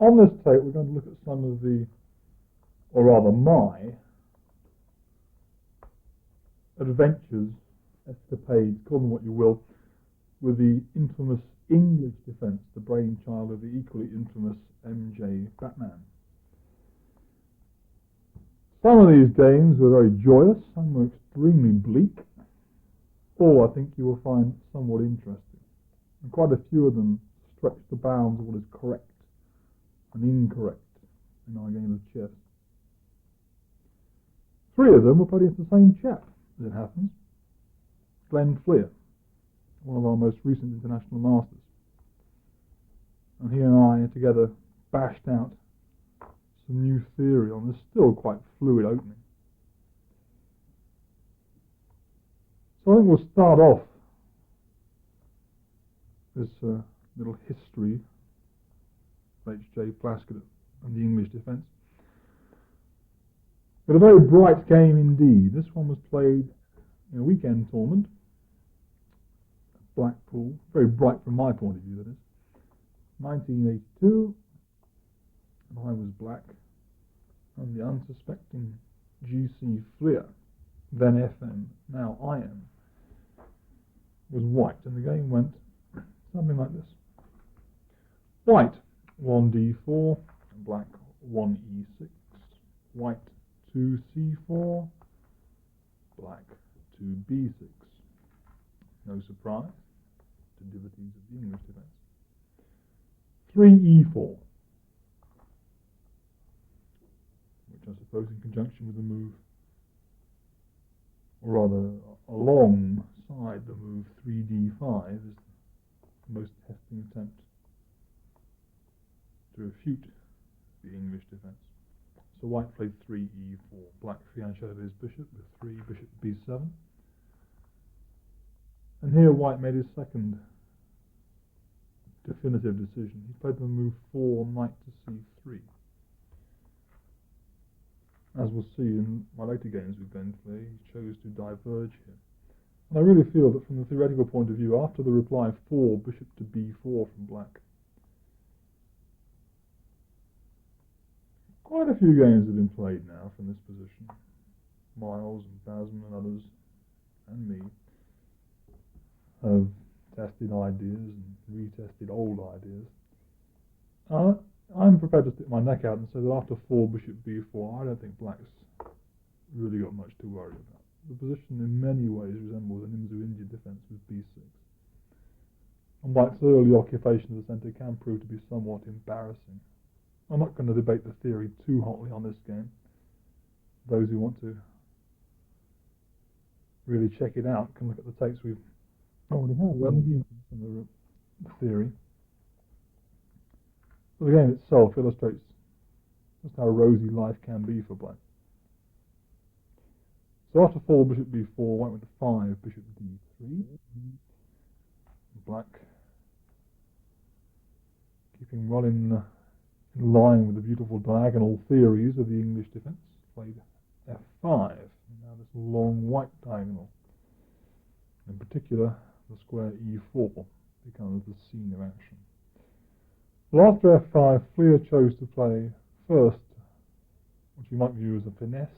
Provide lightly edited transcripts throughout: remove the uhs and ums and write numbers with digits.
On this tape, we're going to look at some of the, or rather my, adventures, escapades, call them what you will, with the infamous English defence, the brainchild of the equally infamous MJ Batman. Some of these games were very joyous, some were extremely bleak, all I think you will find somewhat interesting. And quite a few of them stretch the bounds of what is correct and incorrect in our game of chess. 3 of them were played against the same chap, as it happens, Glenn Fleer, one of our most recent international masters. And he and I together bashed out some new theory on this still quite fluid opening. So I think we'll start off this little history of H.J. Plaskett and the English defence with a very bright game indeed. This one was played in a weekend tournament at Blackpool, very bright from my point of view, that is. 1982, and I was black, and the unsuspecting G.C. Fleer, then FM, now IM, was white, and the game went something like this. White 1d4, black 1e6, white 2c4, black 2b6. No surprise, to devotees of the English defence. 3e4, which I suppose in conjunction with the move, or rather alongside the move 3d5, is the most testing attempt to refute the English defence. So white played 3e4, black fianchetted his bishop with 3 bishop b7, and here white made his second definitive decision. He played the move 4, knight to c3. As we'll see in my later games with Glenn Fleer, he chose to diverge here. And I really feel that from the theoretical point of view, after the reply 4, bishop to b4 from black, quite a few games have been played now from this position. Miles and Basman and others, and me, have tested ideas and retested old ideas. I'm prepared to stick my neck out and say that after 4 bishop b4, I don't think black's really got much to worry about. The position in many ways resembles an India defence with b6. And black's early occupation of the centre can prove to be somewhat embarrassing. I'm not going to debate the theory too hotly on this game. Those who want to really check it out can look at the tapes we've already had. The theory. But the game itself illustrates just how rosy life can be for black. So after 4 bishop b4, white went to 5 bishop d3. Black, keeping well in line with the beautiful diagonal theories of the English defence, played f5. Now this long white diagonal, in particular the square e4, becomes the scene of action. Well, after f5, Fleer chose to play first what you might view as a finesse,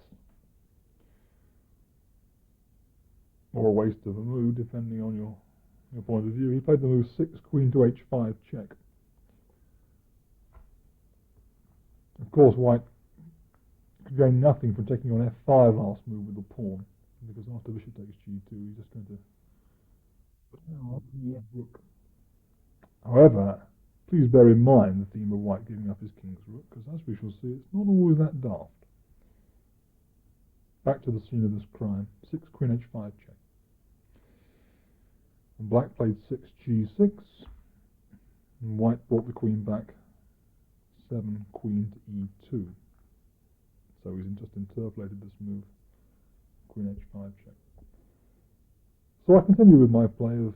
or a waste of a move, depending on your point of view. He played the move 6, queen to h5 check. Of course, white could gain nothing from taking on f5 last move with the pawn, because after bishop takes g2, he's just going to rook. However, please bear in mind the theme of white giving up his king's rook, because as we shall see, it's not always that daft. Back to the scene of this crime. 6, queen h5 check. And black played 6, g6, and white brought the queen back, 7, queen to e2. So he's just interpolated this move, queen h5 check. So I continue with my play of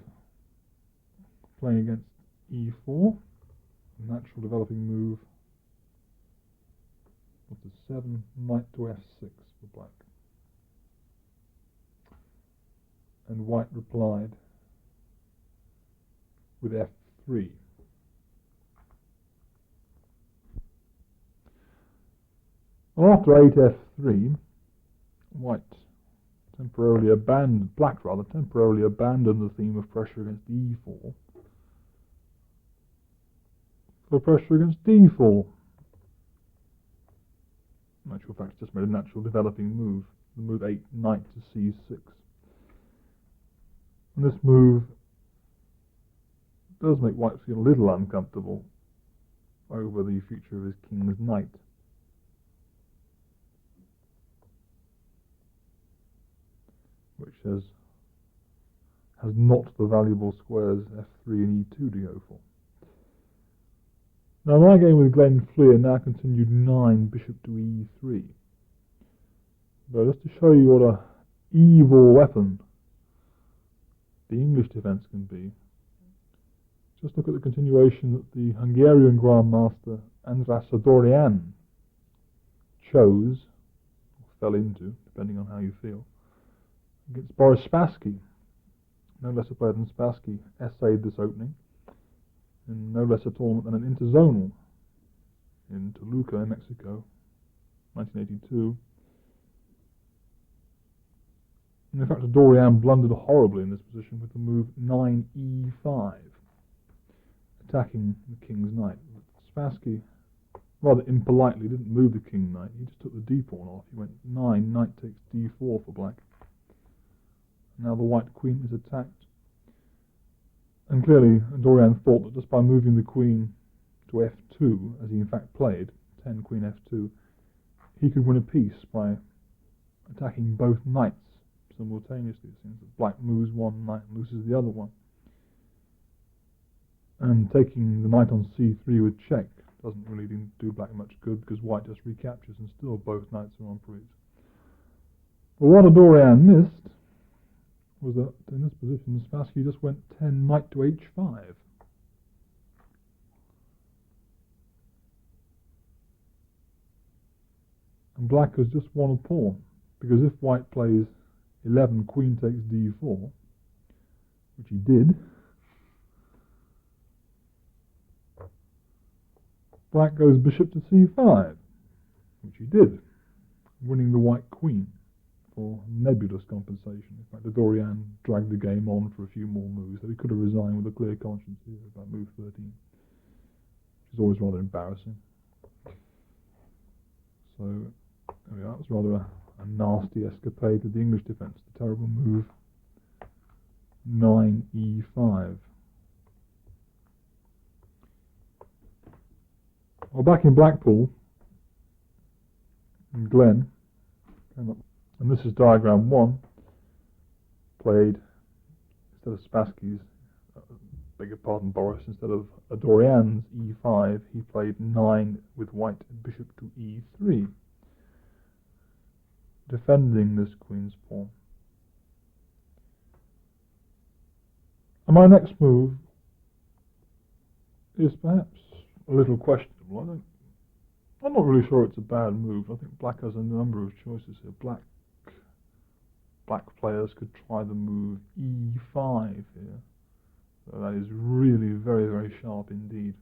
playing against e4, a natural developing move of the 7, knight to f6 for black. And white replied with f3. Well, after 8f3, white temporarily abandoned, black rather, temporarily abandoned the theme of pressure against e4 for pressure against d4. In actual fact, it's just made a natural developing move. The move 8 knight to c6. And this move does make white feel a little uncomfortable over the future of his king's knight. Which has not the valuable squares f3 and e2 to go for. Now my game with Glenn Fleer now continued 9 bishop to e3. But just to show you what a evil weapon the English defence can be, just look at the continuation that the Hungarian Grandmaster András Dorian chose, or fell into, depending on how you feel, against Boris Spassky. No less a player than Spassky essayed this opening in no less a tournament than an interzonal in Toluca, in Mexico, 1982. And in fact, Dorian blundered horribly in this position with the move 9e5, attacking the king's knight. Spassky, rather impolitely, didn't move the king knight, he just took the d-pawn off. He went 9, knight takes d4 for black. Now the white queen is attacked. And clearly, Dorian thought that just by moving the queen to f2, as he in fact played, 10 queen f2, he could win a piece by attacking both knights simultaneously. It seems that black moves one knight and loses the other one. And taking the knight on c3 with check doesn't really do black much good, because white just recaptures and still both knights are on prise. But what Dorian missed was that in this position Spassky just went 10 knight to h5. And black has just won a pawn, because if white plays 11 queen takes d4, which he did, black goes bishop to c5, which he did, winning the white queen for nebulous compensation. In fact, Dorian dragged the game on for a few more moves, so he could have resigned with a clear conscience here about move 13, which is always rather embarrassing. So, there we are. That was rather a nasty escapade with the English defence. The terrible move 9e5. Well, back in Blackpool, Glenn came up, and this is diagram 1, played, instead of Spassky's, beg your pardon, Boris, instead of Dorian's e5, he played 9 with white bishop to e3, defending this queen's pawn. And my next move is perhaps a little questionable. I'm not really sure it's a bad move. I think black has a number of choices here. Black players could try the move e5 here. So that is really very, very sharp indeed.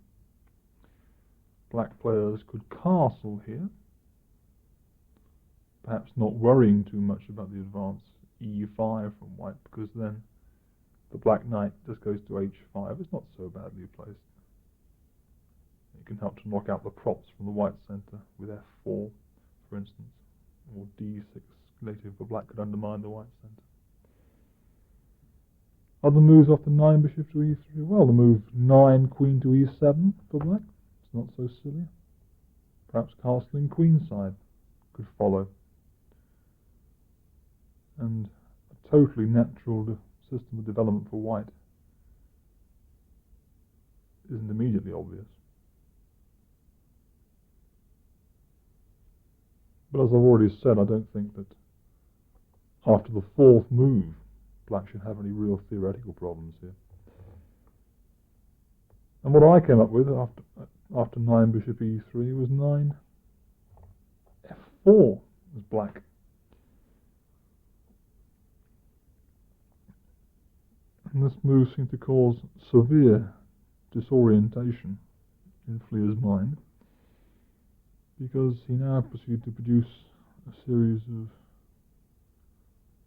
Black players could castle here, perhaps not worrying too much about the advance e5 from white, because then the black knight just goes to h5. It's not so badly placed. It can help to knock out the props from the white centre with f4, for instance, or d6 later for black could undermine the white centre. Other moves after 9 bishop to e3. Well, the move 9 queen to e7 for black. It's not so silly. Perhaps castling queenside could follow. And a totally natural system of development for white isn't immediately obvious. But as I've already said, I don't think that after the 4th move, black should have any real theoretical problems here. And what I came up with after 9 bishop e3 was 9 f4 as black. And this move seemed to cause severe disorientation in Fleer's mind. because he now proceeded to produce a series of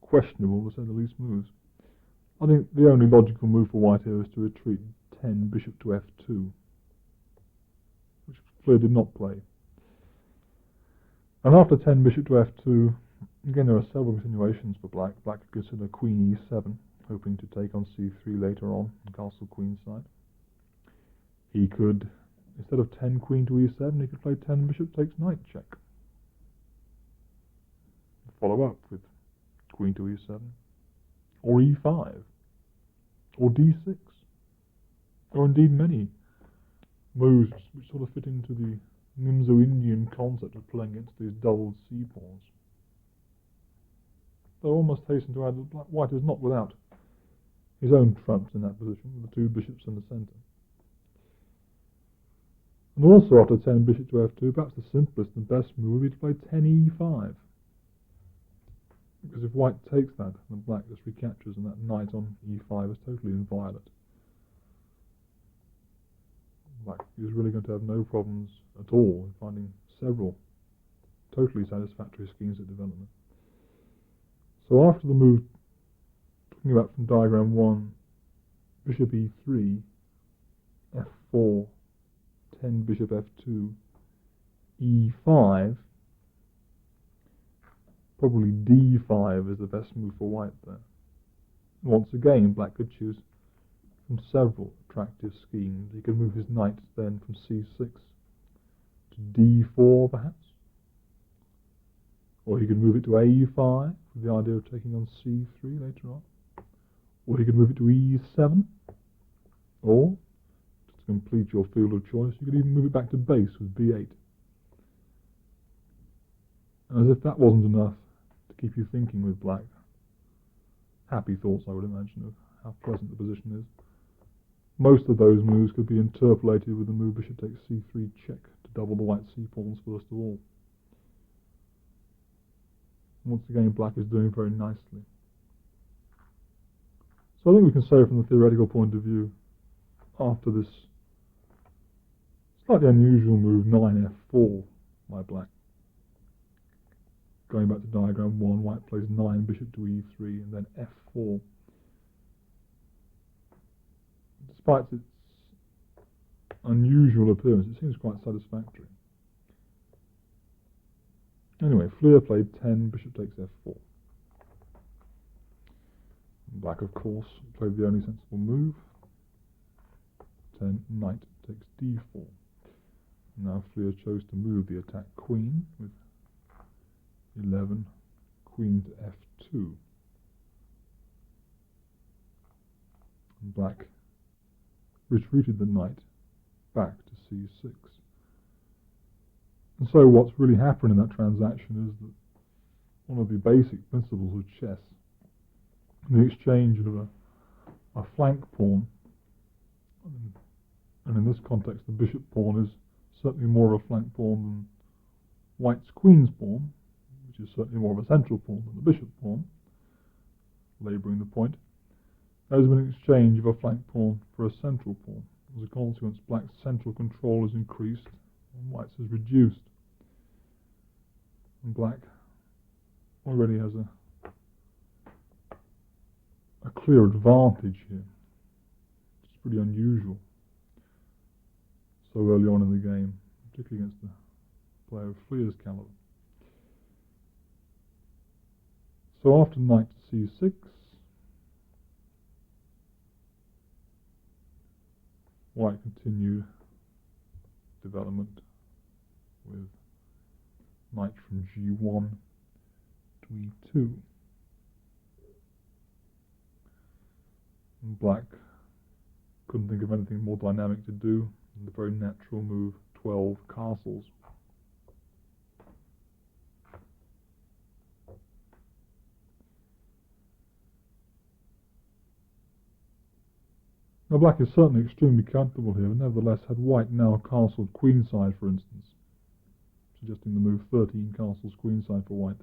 questionable, to say the least, moves. I think the only logical move for white here is to retreat 10 bishop to f2, which Fleur did not play. And after 10 bishop to f2, again there are several continuations for black. Black could consider queen e7, hoping to take on c3 later on castle queenside. He could, instead of 10 queen to e7, he could play 10 bishop takes knight check. Follow up with queen to e7, or e5, or d6, or indeed many moves which sort of fit into the Nimzo-Indian concept of playing against these doubled c-pawns. Though I almost hasten to add that white is not without his own trumps in that position, with the two bishops in the centre. And also after 10 bishop to f2, perhaps the simplest and best move would be to play 10 e5. Because if white takes that, then black just recaptures, and that knight on e5 is totally inviolate. Black is really going to have no problems at all in finding several totally satisfactory schemes of development. So after the move, talking about from diagram 1, bishop e3, f4, 10 bishop f2, e5, probably d5 is the best move for white there. Once again, black could choose from several attractive schemes. He could move his knight then from c6 to d4 perhaps, or he could move it to a5 with the idea of taking on c3 later on, or he could move it to e7, or, to complete your field of choice, you could even move it back to base with b8. As if that wasn't enough to keep you thinking with black. Happy thoughts, I would imagine, of how pleasant the position is. Most of those moves could be interpolated with the move bishop takes c3 check to double the white c-pawns first of all. Once again, black is doing very nicely. So I think we can say from the theoretical point of view, after this slightly unusual move 9f4 by black, going back to diagram 1, white plays 9 bishop to e3 and then f4. Despite its unusual appearance, it seems quite satisfactory. Anyway, Fleur played 10 bishop takes f4. Black, of course, played the only sensible move. 10 knight takes d4. Now Fleur chose to move the attack queen with 11 queen to f2. And black retreated the knight back to c6. And so what's really happened in that transaction is that one of the basic principles of chess, the exchange of a flank pawn, and in this context the bishop pawn is certainly more of a flank pawn than white's queen's pawn, which is certainly more of a central pawn than the bishop pawn, labouring the point. There has been an exchange of a flank pawn for a central pawn. As a consequence, black's central control is increased and white's is reduced. And black already has a clear advantage here. It's pretty unusual so early on in the game, particularly against the player of Fleur's caliber. So after knight to c6, white continued development with knight from g1 to e2. And black couldn't think of anything more dynamic to do than the very natural move 12 castles. Now black is certainly extremely comfortable here, but nevertheless had white now castled queenside, for instance, suggesting the move 13 castles queenside for white.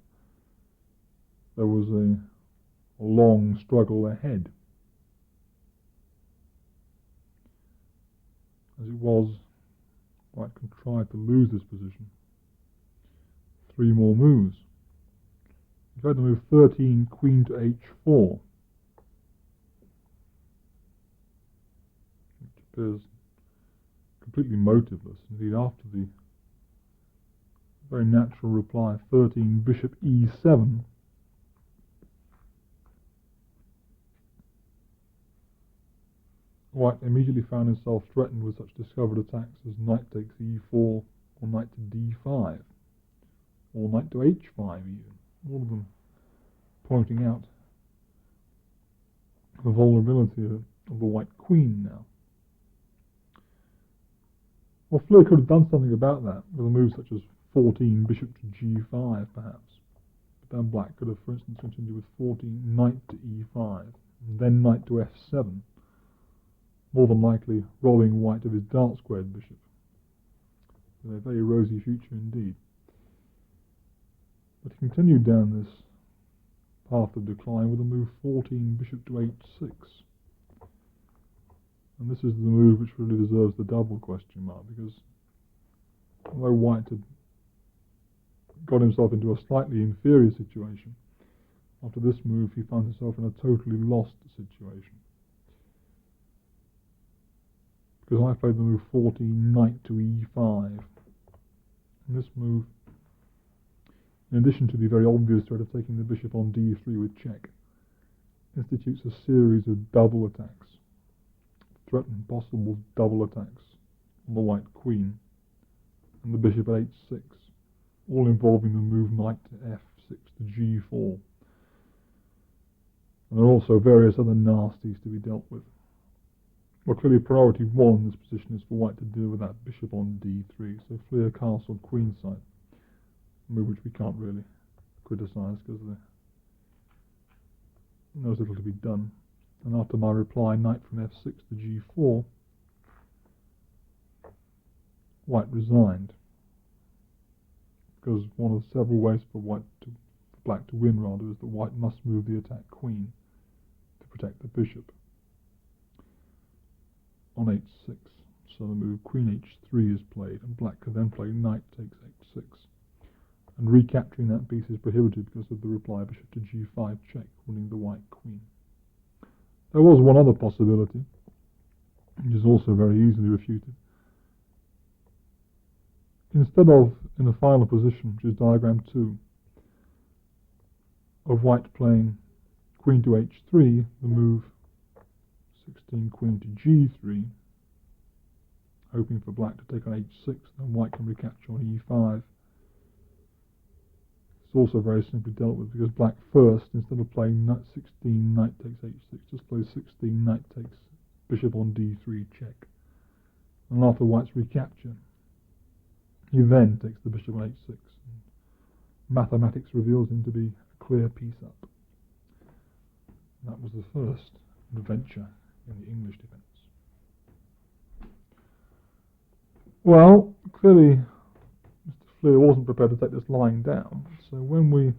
There was a long struggle ahead. As it was, white contrived to lose this position 3 more moves. He tried to move 13, queen to h4, which appears completely motiveless. Indeed, after the very natural reply, 13, bishop e7, White immediately found himself threatened with such discovered attacks as knight takes e4, or knight to d5, or knight to h5 even, all of them pointing out the vulnerability of the white queen now. Well, Fleur could have done something about that with a move such as 14, bishop to g5 perhaps, but then Black could have, for instance, continued with 14, knight to e5, and then knight to f7, more than likely robbing White of his dark-squared bishop, with a very rosy future indeed. But he continued down this path of decline with a move 14, bishop to h6. And this is the move which really deserves the double question mark, because although White had got himself into a slightly inferior situation, after this move he found himself in a totally lost situation. Because I played the move 14, knight to e5. And this move, in addition to the very obvious threat of taking the bishop on d3 with check, institutes a series of double attacks, threatened possible double attacks on the white queen and the bishop at h6, all involving the move knight to f6 to g4. And there are also various other nasties to be dealt with. Well, clearly priority 1 in this position is for White to deal with that bishop on d3, so Fleur castled queenside, a move which we can't really criticise because there's little to be done. And after my reply, knight from f6 to g4, White resigned, because one of several ways for Black to win rather is that White must move the attack queen to protect the bishop on h6, so the move queen h3 is played, and Black can then play knight takes h6, and recapturing that piece is prohibited because of the reply bishop to g5 check, winning the white queen. There was one other possibility, which is also very easily refuted. Instead of, in the final position, which is diagram 2, of White playing queen to h3, the move 16, queen to g3, hoping for Black to take on h6, then White can recapture on e5. It's also very simply dealt with because Black first, instead of playing knight 16, knight takes h6, just plays 16, knight takes bishop on d3 check. And after White's recapture, he then takes the bishop on h6. Mathematics reveals him to be a clear piece up. And that was the first adventure in the English defence. Well, clearly Mr. Fleur wasn't prepared to take this lying down, so when we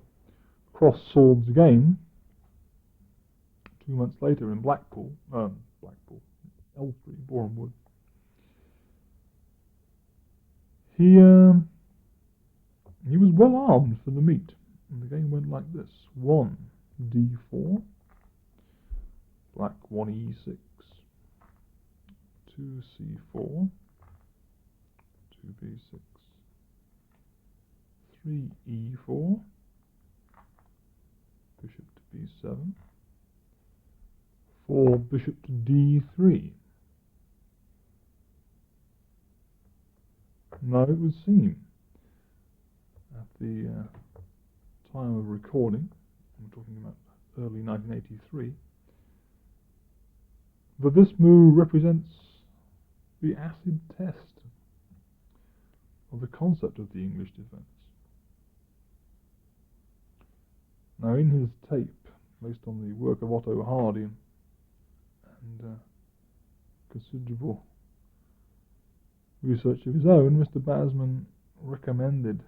crossed swords again 2 months later in Blackpool, L3, Boreham Wood, he was well armed for the meet, and the game went like this: 1 d4, Black 1 e6, 2 c4, 2 b6, 3 e4, bishop to b7, 4 bishop to d3. Now it would seem, at the time of recording, I'm talking about early 1983, that this move represents the acid test of the concept of the English defence. Now, in his tape, based on the work of Otto Hardy and considerable research of his own, Mr. Basman recommended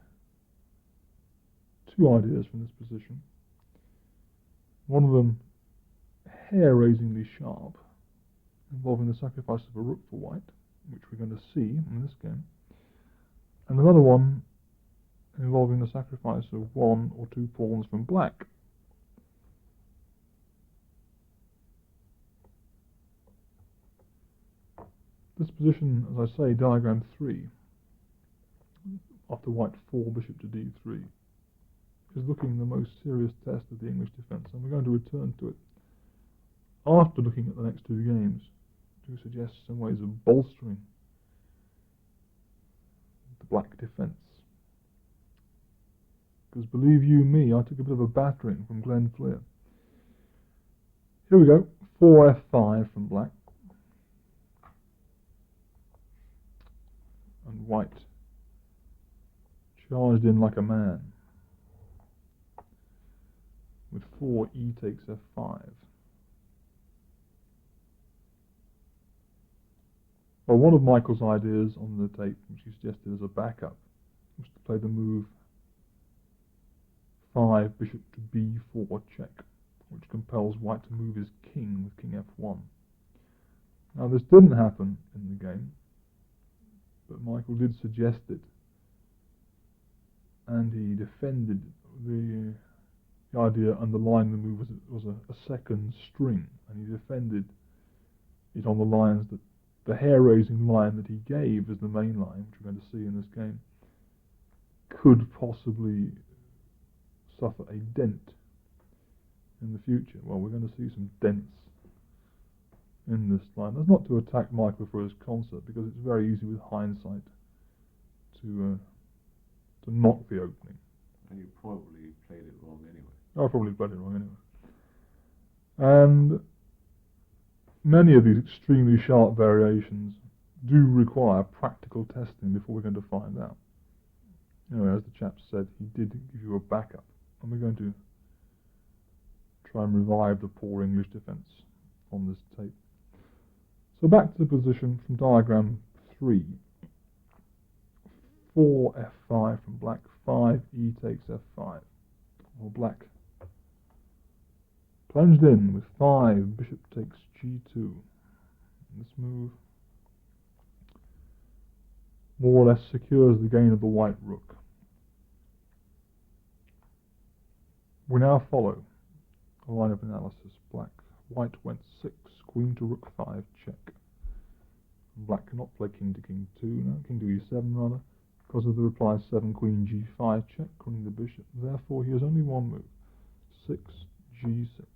2 ideas from this position. One of them hair-raisingly sharp, involving the sacrifice of a rook for White, which we're going to see in this game, and another one involving the sacrifice of 1 or 2 pawns from black. This position, as I say, diagram 3, after white 4 bishop to d3, is looking the most serious test of the English defence, and we're going to return to it after looking at the next 2 games to suggest some ways of bolstering the black defence. Because believe you me, I took a bit of a battering from Glenn Fleer. Here we go, 4f5 from black. And white charged in like a man with 4 e takes f5. Well, one of Michael's ideas on the tape, which he suggested as a backup, was to play the move 5 bishop to b4 check, which compels white to move his king with king f1. Now this didn't happen in the game, but Michael did suggest it, and he defended the idea underlying the move was a second string, and he defended it on the lines that the hair-raising line that he gave as the main line, which we're going to see in this game, could possibly suffer a dent in the future. Well, we're going to see some dents in this line. That's not to attack Michael for his concert, because it's very easy with hindsight to knock the opening. And you probably played it wrong anyway. I probably played it wrong anyway. And many of these extremely sharp variations do require practical testing before we're going to find out. Anyway, as the chap said, he did give you a backup, and we're going to try and revive the poor English defence on this tape. So back to the position from diagram 3. 4 f5 from black, 5 e takes f5. Or black plunged in with 5 bishop takes g2. This move more or less secures the gain of the white rook. We now follow a line of analysis. White went 6, queen to rook 5 check. Black cannot play king to king 2, no, king to e7 rather, because of the reply 7 queen g5 check, running the bishop. Therefore he has only one move, 6 g6.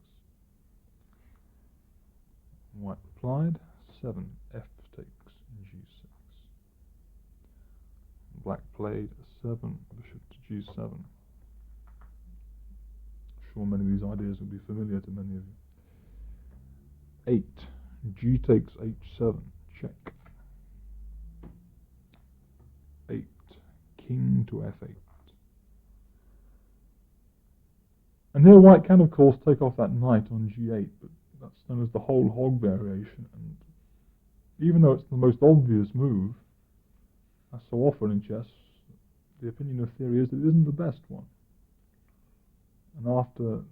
White replied 7 f takes g6. Black played 7 bishop to g7. I'm sure many of these ideas will be familiar to many of you. 8 g takes h7 check. 8 king to f8. And here white can of course take off that knight on g8, but that's known as the whole hog variation, and even though it's the most obvious move, as so often in chess, the opinion of theory is that it isn't the best one. And after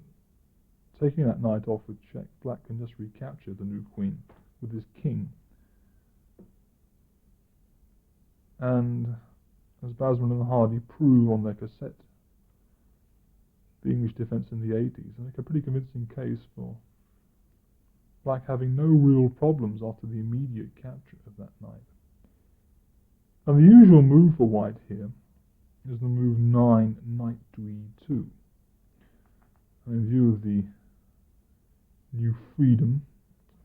taking that knight off with check, black can just recapture the new queen with his king. And as Basman and Hardy prove on their cassette, the English defence in the 80s, and make a pretty convincing case for black having no real problems after the immediate capture of that knight. And the usual move for white here is the move 9, knight to e2. And in view of the new freedom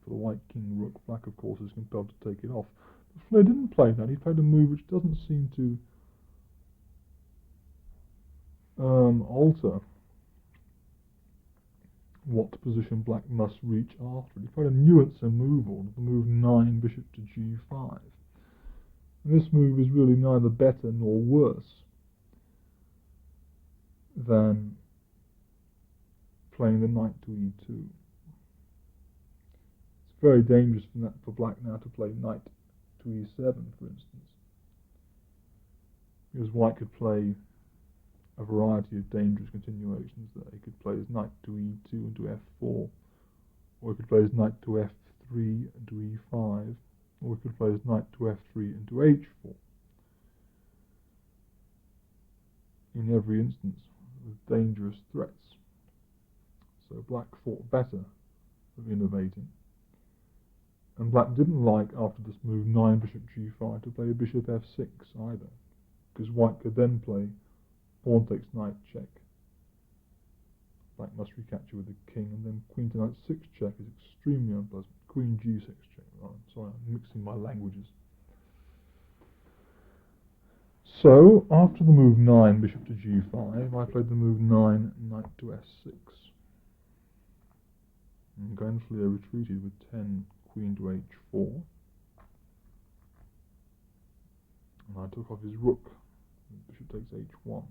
for the white king rook, black of course is compelled to take it off. But Flair didn't play that. He played a move which doesn't seem to alter what position black must reach after. He played a nuance removal, the move 9 bishop to g5. And this move is really neither better nor worse than playing the knight to e2. It's very dangerous for black now to play knight to e7, for instance, because white could play a variety of dangerous continuations there. He could play his knight to e2 and to f4, or he could play his knight to f3 and to e5, or he could play his knight to f3 and to h4. in every instance with dangerous threats. So black thought better of innovating. And black didn't like, after this move 9 bishop g5, to play bishop f6 either, because white could then play pawn takes knight check. Black must recapture with the king, and then queen to knight 6 check is extremely unpleasant. Queen g6 check. Oh, sorry, I'm mixing my languages. So, after the move 9 bishop to g5, I played the move 9 knight to s6. And Grenflier retreated with 10 queen to h4. And I took off his rook. Bishop takes h1.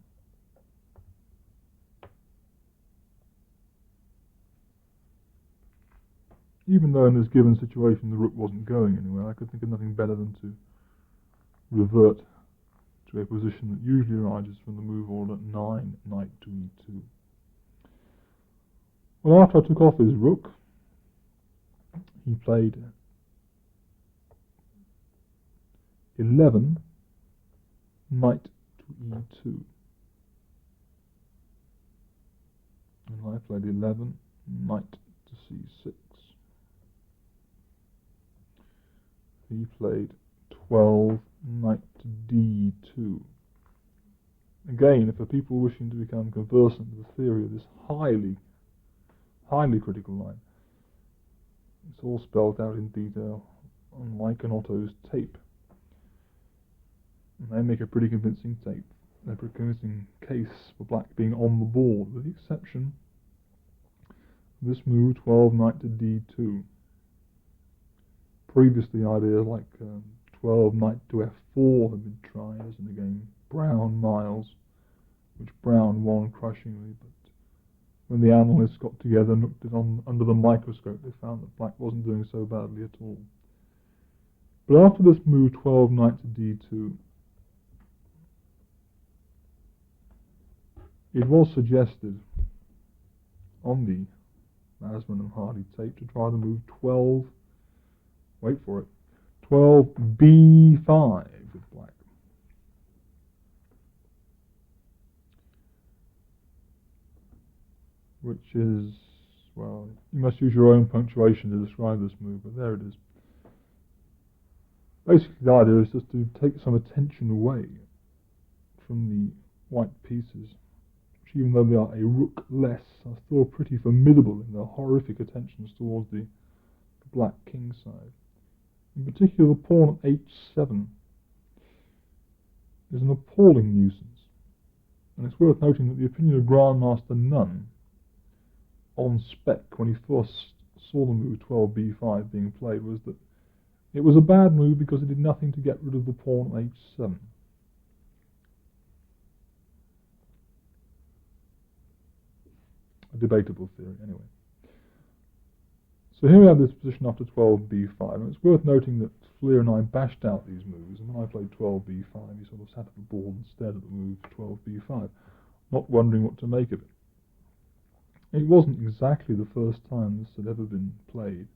Even though in this given situation the rook wasn't going anywhere, I could think of nothing better than to revert to a position that usually arises from the move order 9 knight to e2. Well, after I took off his rook, he played 11 knight to e2. And I played 11 knight to c6. He played 12 knight to d2. Again, for people wishing to become conversant with the theory of this highly critical line, it's all spelled out in detail on Mike and Otto's tape. And they make a pretty convincing tape. They're a pretty convincing case for black being on the board, with the exception of this move, 12 knight to d2. Previously, ideas like 12 knight to f4 had been tried, as in the game Brown-Miles, which Brown won crushingly, but when the analysts got together and looked at it under the microscope, they found that black wasn't doing so badly at all. But after this move, 12 knight to d2, it was suggested on the Masman and Hardy tape to try the move 12, wait for it, 12 b5 with black. Which is, well, you must use your own punctuation to describe this move, but there it is. Basically, the idea is just to take some attention away from the white pieces, which, even though they are a rook less, are still pretty formidable in their horrific attentions towards the black king side. In particular, the pawn at h7 is an appalling nuisance, and it's worth noting that the opinion of Grandmaster Nunn on spec, when he first saw the move 12 b5 being played, was that it was a bad move because it did nothing to get rid of the pawn at h7. A debatable theory, anyway. So here we have this position after 12 b5, and it's worth noting that Fleer and I bashed out these moves, and when I played 12 b5, he sort of sat at the board and stared at the move 12 b5, not wondering what to make of it. It wasn't exactly the first time this had ever been played.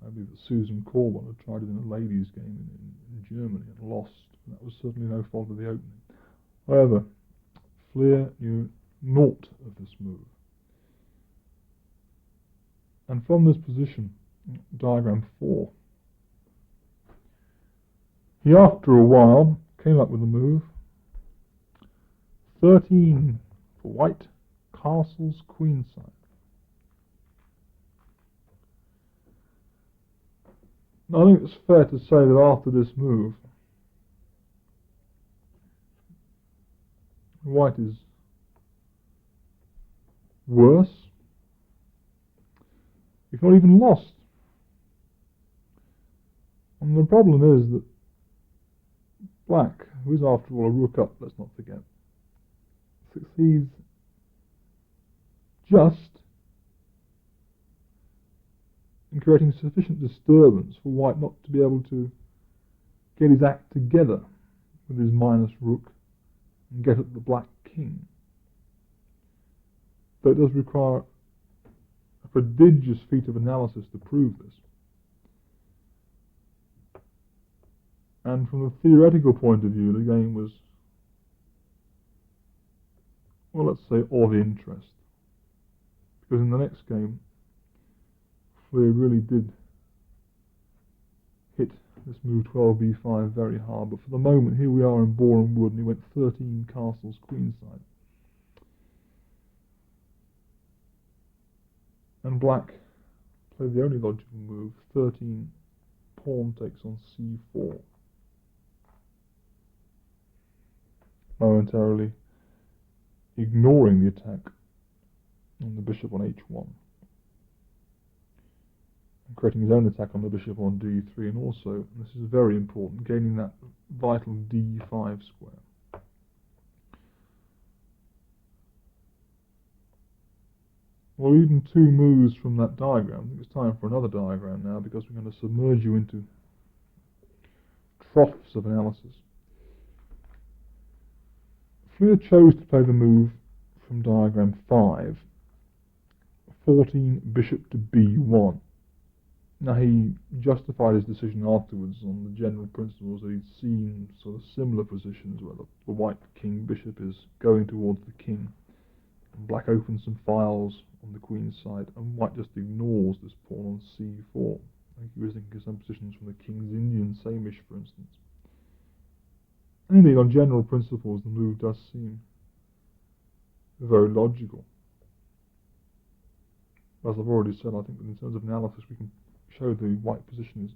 I believe that Susan Corwell had tried it in a ladies' game in Germany and lost. That was certainly no fault of the opening. However, Fleer knew naught of this move. And from this position, diagram 4, he after a while came up with a move 13 for white, castles queenside. Now, I think it's fair to say that after this move, white is worse, if not even lost. And the problem is that black, who is after all a rook up, let's not forget, succeeds just in creating sufficient disturbance for white not to be able to get his act together with his minus rook and get at the black king. Though it does require a prodigious feat of analysis to prove this. And from a theoretical point of view, the game was let's say, of interest. Because in the next game, Fleer really did hit this move 12b5 very hard, but for the moment, here we are in Boreham Wood, and he went 13 castles queenside. And black played the only logical move, 13 pawn takes on c4. Momentarily ignoring the attack on the bishop on h1. And creating his own attack on the bishop on d3, and also, and this is very important, gaining that vital d5 square. Well, even two moves from that diagram. I think it's time for another diagram now, because we're going to submerge you into troughs of analysis. Fleer chose to play the move from diagram 5, 14 bishop to b1. Now, he justified his decision afterwards on the general principles that he'd seen sort of similar positions where the white king bishop is going towards the king. And black opens some files on the queen's side, and white just ignores this pawn on c4. I think he was thinking of some positions from the king's Indian Samish, for instance. And indeed, on general principles, the move does seem very logical. As I've already said, I think that in terms of analysis, we can show the white position is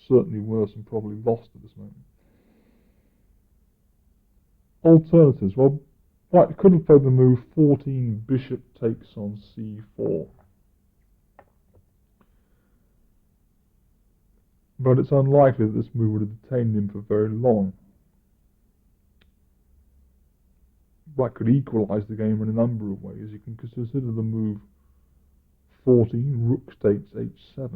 certainly worse and probably lost at this moment. Alternatives. Well, white could have played the move 14 bishop takes on c4. But it's unlikely that this move would have detained him for very long. Black could equalise the game in a number of ways. You can consider the move 14, rook takes h7,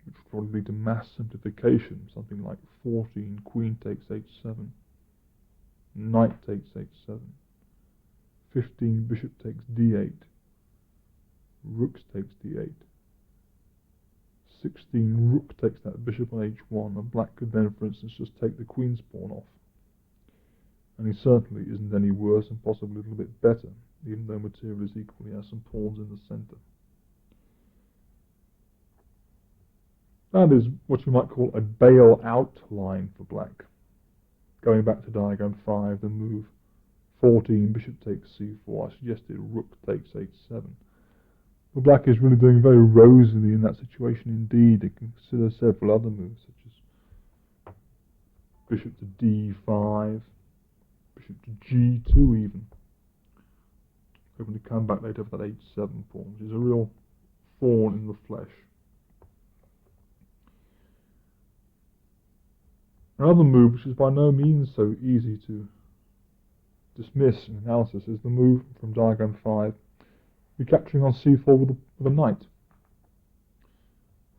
which would probably lead to mass simplification, something like 14, queen takes h7, knight takes h7, 15, bishop takes d8, rook takes d8, 16, rook takes that bishop on h1, and black could then, for instance, just take the queen's pawn off. And he certainly isn't any worse, and possibly a little bit better, even though material is equal. He has some pawns in the centre. That is what you might call a bail-out line for black. Going back to diagram 5, the move 14, bishop takes c4, I suggested rook takes h7. But black is really doing very rosily in that situation indeed. It can consider several other moves, such as bishop to d5, bishop to g2 even. Hoping to come back later for that h7 pawn, which is a real thorn in the flesh. Another move, which is by no means so easy to dismiss in analysis, is the move from diagram 5, recapturing on c4 with a knight.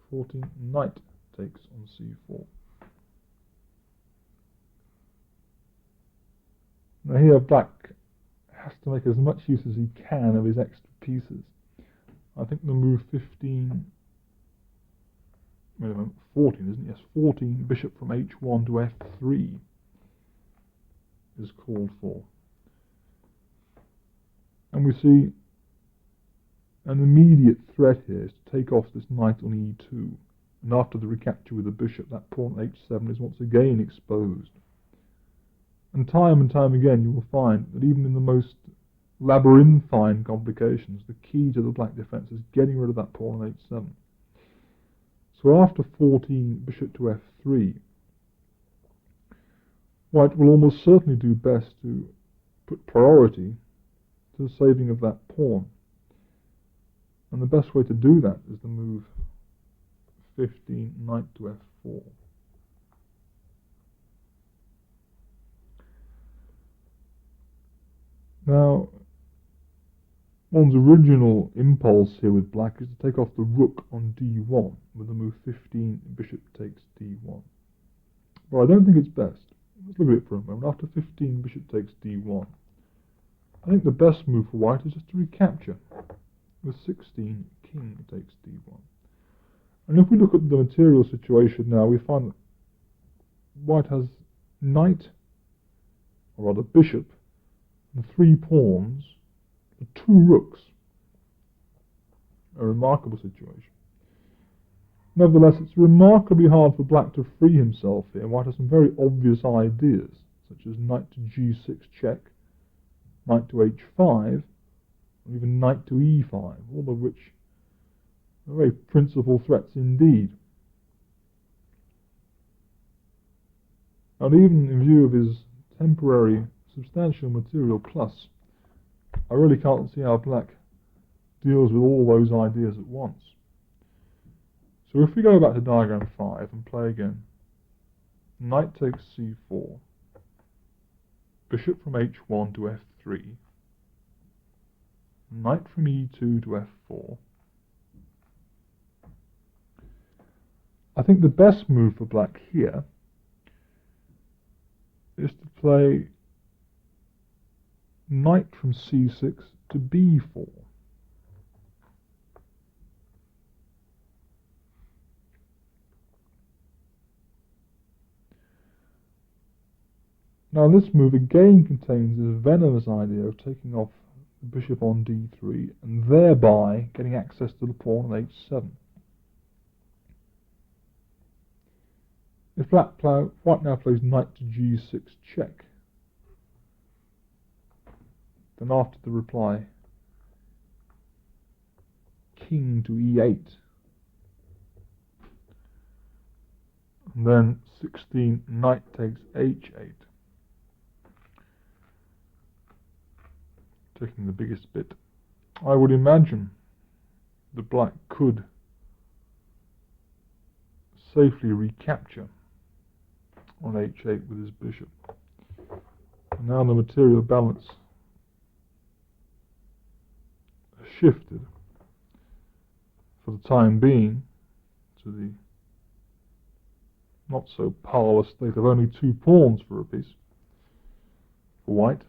14, knight takes on c4. Now here black has to make as much use as he can of his extra pieces. I think the move 15, wait a moment, 14, isn't it? Yes, 14, bishop from h1 to f3 is called for. And we see an immediate threat here is to take off this knight on e2. And after the recapture with the bishop, that pawn h7 is once again exposed. And time again, you will find that even in the most labyrinthine complications, the key to the black defence is getting rid of that pawn on h7. So after 14, bishop to f3, white will almost certainly do best to put priority to the saving of that pawn. And the best way to do that is the move 15, knight to f4. Now, one's original impulse here with black is to take off the rook on d1 with the move 15, bishop takes d1. But I don't think it's best. Let's look at it for a moment. After 15, bishop takes d1, I think the best move for white is just to recapture with 16, king takes d1. And if we look at the material situation now, we find that white has knight or rather bishop, and 3 pawns for 2 rooks. A remarkable situation. Nevertheless, it's remarkably hard for black to free himself here. White has some very obvious ideas, such as knight to g6 check, knight to h5, or even knight to e5, all of which are very principal threats indeed. And even in view of his temporary substantial material plus, I really can't see how black deals with all those ideas at once. So if we go back to diagram 5 and play again, knight takes c4, bishop from h1 to f3, knight from e2 to f4. I think the best move for black here is to play knight from c6 to b4. Now this move again contains this venomous idea of taking off the bishop on d3 and thereby getting access to the pawn on h7. If white now plays knight to g6 check, then after the reply king to e8, and then 16 knight takes h8, taking the biggest bit, I would imagine that black could safely recapture on h8 with his bishop. And now the material balance has shifted for the time being to the not so powerless state of only 2 pawns for a piece for white,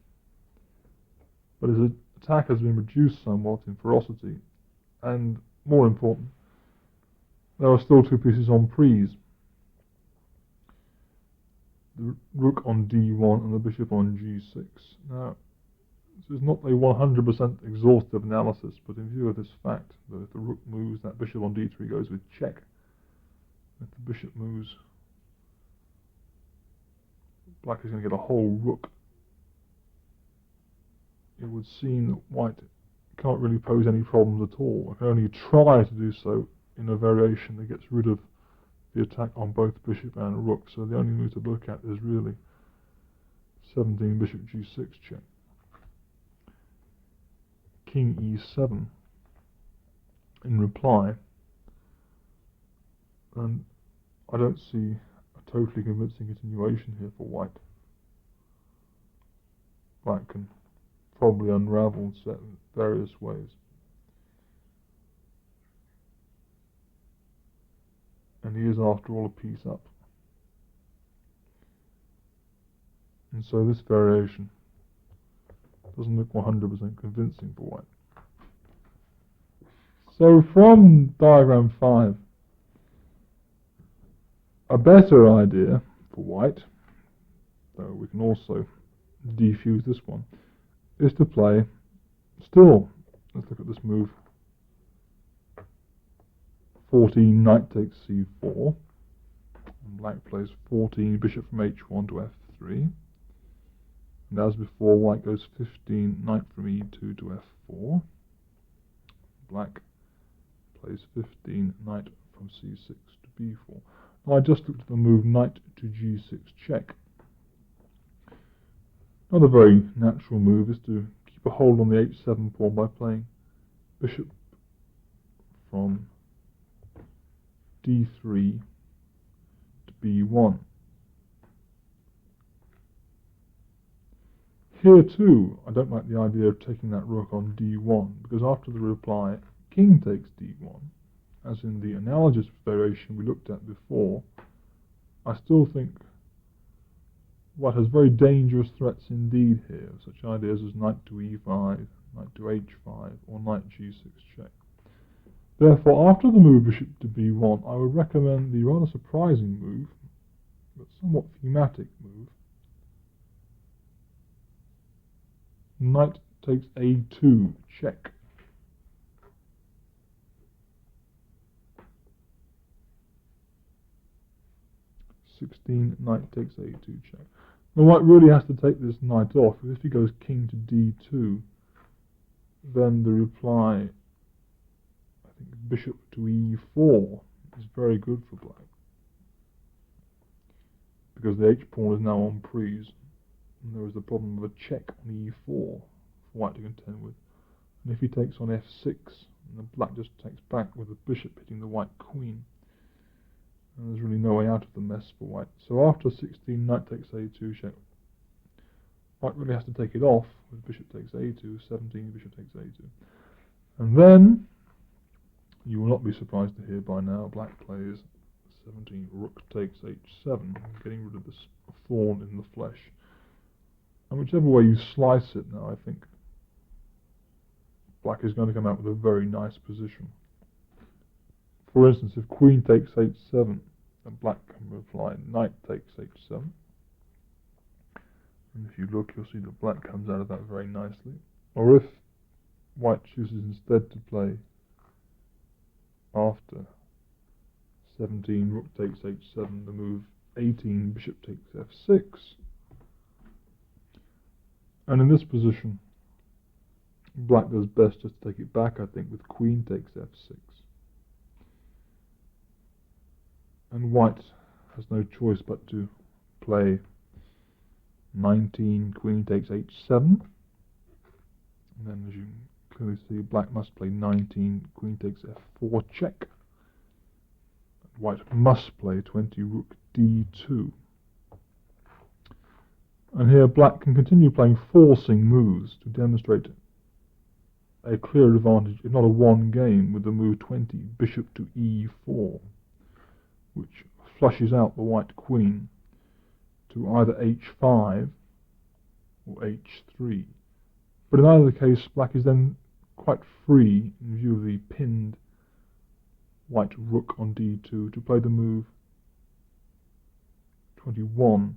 but his attack has been reduced somewhat in ferocity, and more important, there are still 2 pieces on prise. The rook on d1 and the bishop on g6. Now, this is not a 100% exhaustive analysis, but in view of this fact that if the rook moves, that bishop on d3 goes with check. If the bishop moves, black is going to get a whole rook. It would seem that white can't really pose any problems at all. I can only try to do so in a variation that gets rid of the attack on both bishop and rook. So the only move to look at is really 17 bishop g6 check. King e7 in reply, and I don't see a totally convincing continuation here for white. Black can probably unravel and set in various ways. And he is, after all, a piece up. And so this variation doesn't look 100% convincing for white. So from diagram 5, a better idea for white, though we can also defuse this one, is to play still. Let's look at this move. 14 knight takes c4. And black plays 14 bishop from h1 to f3. And as before, white goes 15 knight from e2 to f4. Black plays 15 knight from c6 to b4. Now I just looked at the move knight to g6 check. Another very natural move is to keep a hold on the h7 pawn by playing bishop from d3 to b1. Here too, I don't like the idea of taking that rook on d1, because after the reply king takes d1, as in the analogous variation we looked at before, I still think white has very dangerous threats indeed here, such ideas as knight to e5, knight to h5, or knight g6 check. Therefore, after the move bishop to b1, I would recommend the rather surprising move, but somewhat thematic move, Knight takes a2, check. Knight takes a2, check. Now white really has to take this knight off, because if he goes king to d2, then the reply, I think, bishop to e4 is very good for black, because the h-pawn is now on prise, and there is the problem of a check on e4 for white to contend with. And if he takes on f6, and the black just takes back with the bishop hitting the white queen, and there's really no way out of the mess for white. So after 16, knight takes a2, check. White really has to take it off with bishop takes a2, 17, bishop takes a2. And then, you will not be surprised to hear by now, black plays 17, rook takes h7, getting rid of this thorn in the flesh. And whichever way you slice it now, I think black is going to come out with a very nice position. For instance, if queen takes h7, then black can reply knight takes h7. And if you look, you'll see that black comes out of that very nicely. Or if white chooses instead to play after 17, rook takes h7, the move 18, bishop takes f6. And in this position, black does best just to take it back, I think, with queen takes f6. And white has no choice but to play 19, queen takes h7. And then, as you can clearly see, black must play 19, queen takes f4, check. White must play 20, rook d2. And here black can continue playing forcing moves to demonstrate a clear advantage, if not a one game, with the move 20, bishop to e4, which flushes out the white queen to either h5 or h3. But in either case, black is then quite free, in view of the pinned white rook on d2, to play the move 21,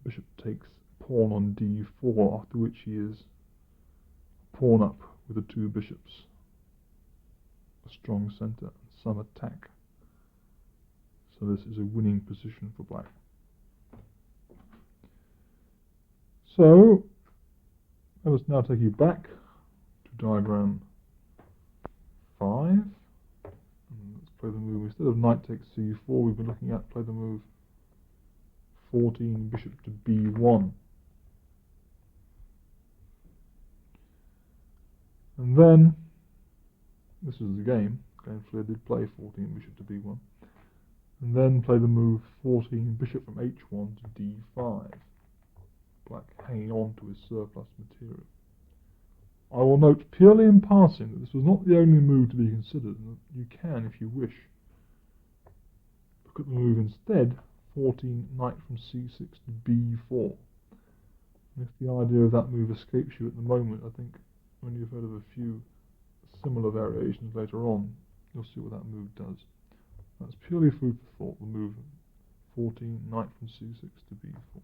bishop takes pawn on d4, after which he is pawn up with the two bishops, a strong center, and some attack. So this is a winning position for black. So let us now take you back to diagram 5. And let's play the move, instead of knight takes c4, we've been looking at play the move 14, bishop to b1. And then, this is the game, Flair did play 14, bishop to b1. And then play the move 14, bishop from h1 to d5. Black hanging on to his surplus material. I will note purely in passing that this was not the only move to be considered, and that you can, if you wish, look at the move instead, 14, knight from c6 to b4. And if the idea of that move escapes you at the moment, I think when you've heard of a few similar variations later on, you'll see what that move does. That's purely food for thought, the move 14, knight from c6 to b4.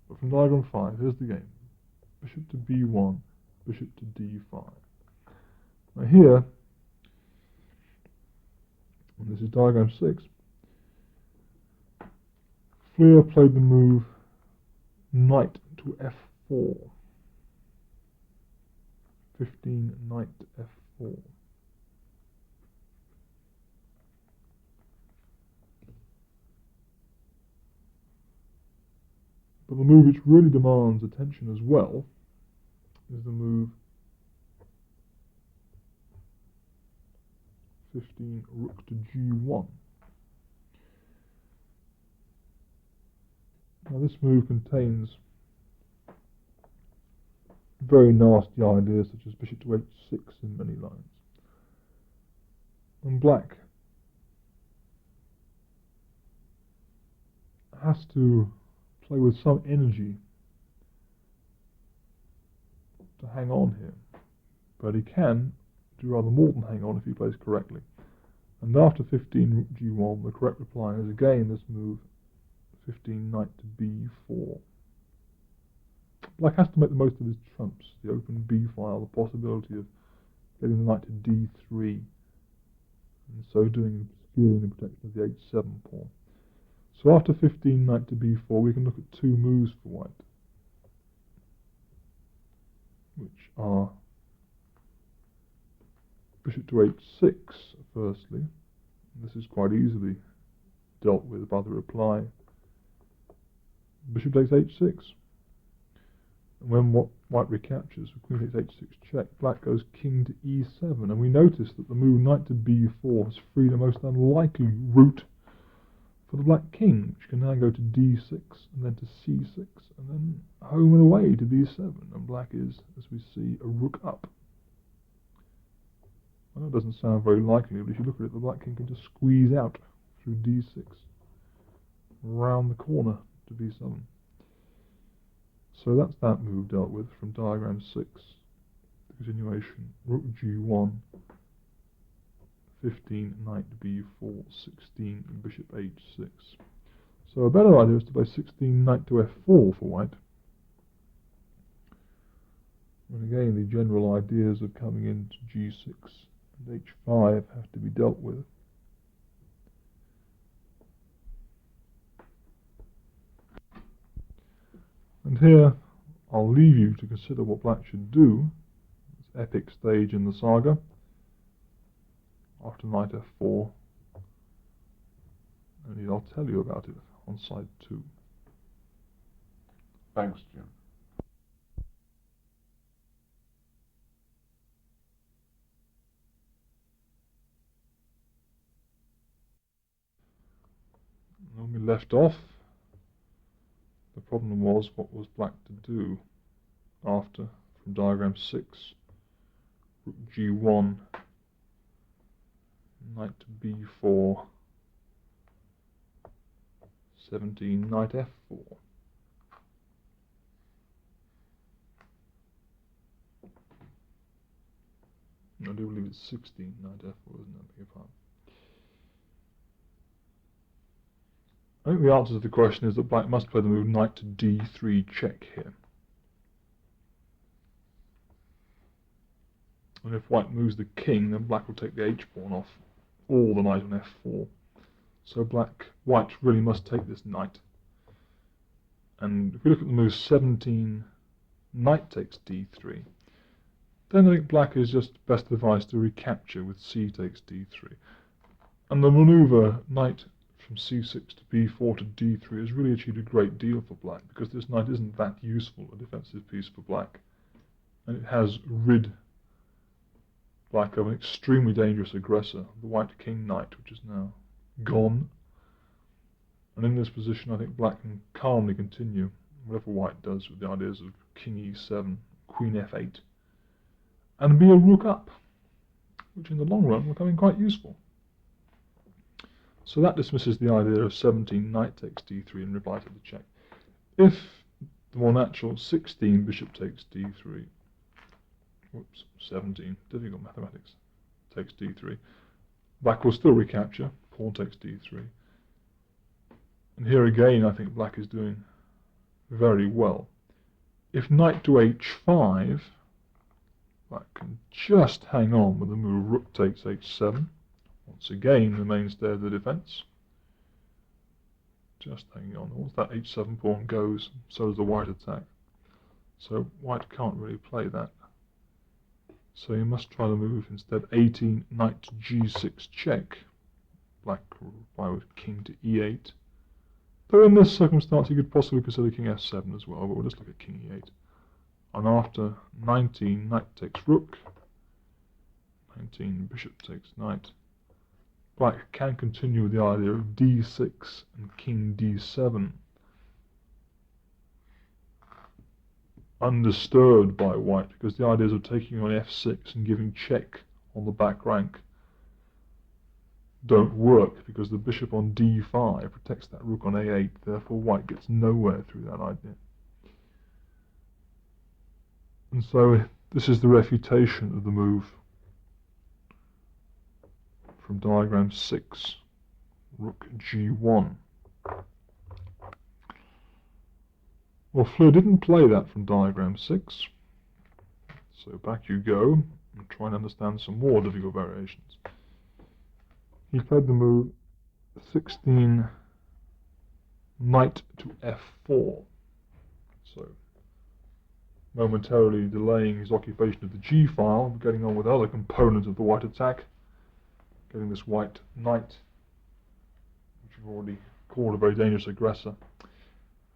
But from diagram 5, here's the game. Bishop to b1, bishop to d5. Now here, and this is diagram 6, Flair played the move knight to f4. 15, knight to f4. But the move which really demands attention as well is the move 15, rook to g1. Now this move contains very nasty ideas such as bishop to h6 in many lines. And black has to play with some energy to hang on here, but he can do rather more than hang on if he plays correctly. And after 15 rook g1, the correct reply is again this move 15 knight to b4. Black has to make the most of his trumps, the open b file, the possibility of getting the knight to d3, and so doing obscuring the protection of the h7 pawn. So after 15 knight to b4, we can look at two moves for white, which are bishop to h6, firstly. This is quite easily dealt with by the reply. Bishop takes h6. And when white recaptures, queen takes h6 check, black goes king to e7. And we notice that the move knight to b4 has freed a most unlikely route for the black king, which can now go to d6 and then to c6 and then home and away to b7. And black is, as we see, a rook up. I know it doesn't sound very likely, but if you look at it, the black king can just squeeze out through d6, round the corner to b7. So that's that move dealt with from diagram 6. The continuation, rook g1, 15, knight b4, 16, bishop h6. So a better idea is to play 16, knight to f4 for white. And again, the general ideas of coming into g6 and h5 have to be dealt with. And here, I'll leave you to consider what black should do, this epic stage in the saga, after knight f4, and I'll tell you about it on side 2. Thanks, Jim. When we left off, the problem was, what was black to do after, from diagram 6, rook g1, knight to b4, 17, knight f4. I do believe it's 16, knight f4, isn't it? I beg your pardon. I think the answer to the question is that black must play the move knight to d3 check here. And if white moves the king, then black will take the h-pawn off, or the knight on f4. So white really must take this knight. And if we look at the move 17, knight takes d3, then I think black is just best advised to recapture with c takes d3. And the maneuver knight from c6 to b4 to d3 has really achieved a great deal for black, because this knight isn't that useful a defensive piece for black. And it has rid black of an extremely dangerous aggressor, the white king knight, which is now gone. And in this position, I think black can calmly continue whatever white does with the ideas of king e7, queen f8, and be a rook up, which in the long run will come in quite useful. So that dismisses the idea of 17, knight takes d3 in reply to the check. If the more natural 16, bishop takes d3, 17, difficult mathematics, takes d3, black will still recapture, pawn takes d3. And here again, I think black is doing very well. If knight to h5, black can just hang on with the move rook takes h7. Once again, the mainstay of the defense. Just hanging on. Once that h7 pawn goes, so does the white attack. So white can't really play that. So you must try the move instead 18, knight to g6 check. Black will reply with king to e8. Though in this circumstance, you could possibly consider king f7 as well, but we'll just look at king e8. And after 19, knight takes rook. 19, bishop takes knight. Black can continue with the idea of d6 and king d7, undisturbed by white, because the ideas of taking on f6 and giving check on the back rank don't work, because the bishop on d5 protects that rook on a8, therefore white gets nowhere through that idea. And so this is the refutation of the move from diagram 6, rook g1. Well, Fleur didn't play that from diagram 6, so back you go and try and understand some more difficult variations. He played the move 16 knight to f4, so momentarily delaying his occupation of the g file, getting on with other components of the white attack, getting this white knight, which we've already called a very dangerous aggressor,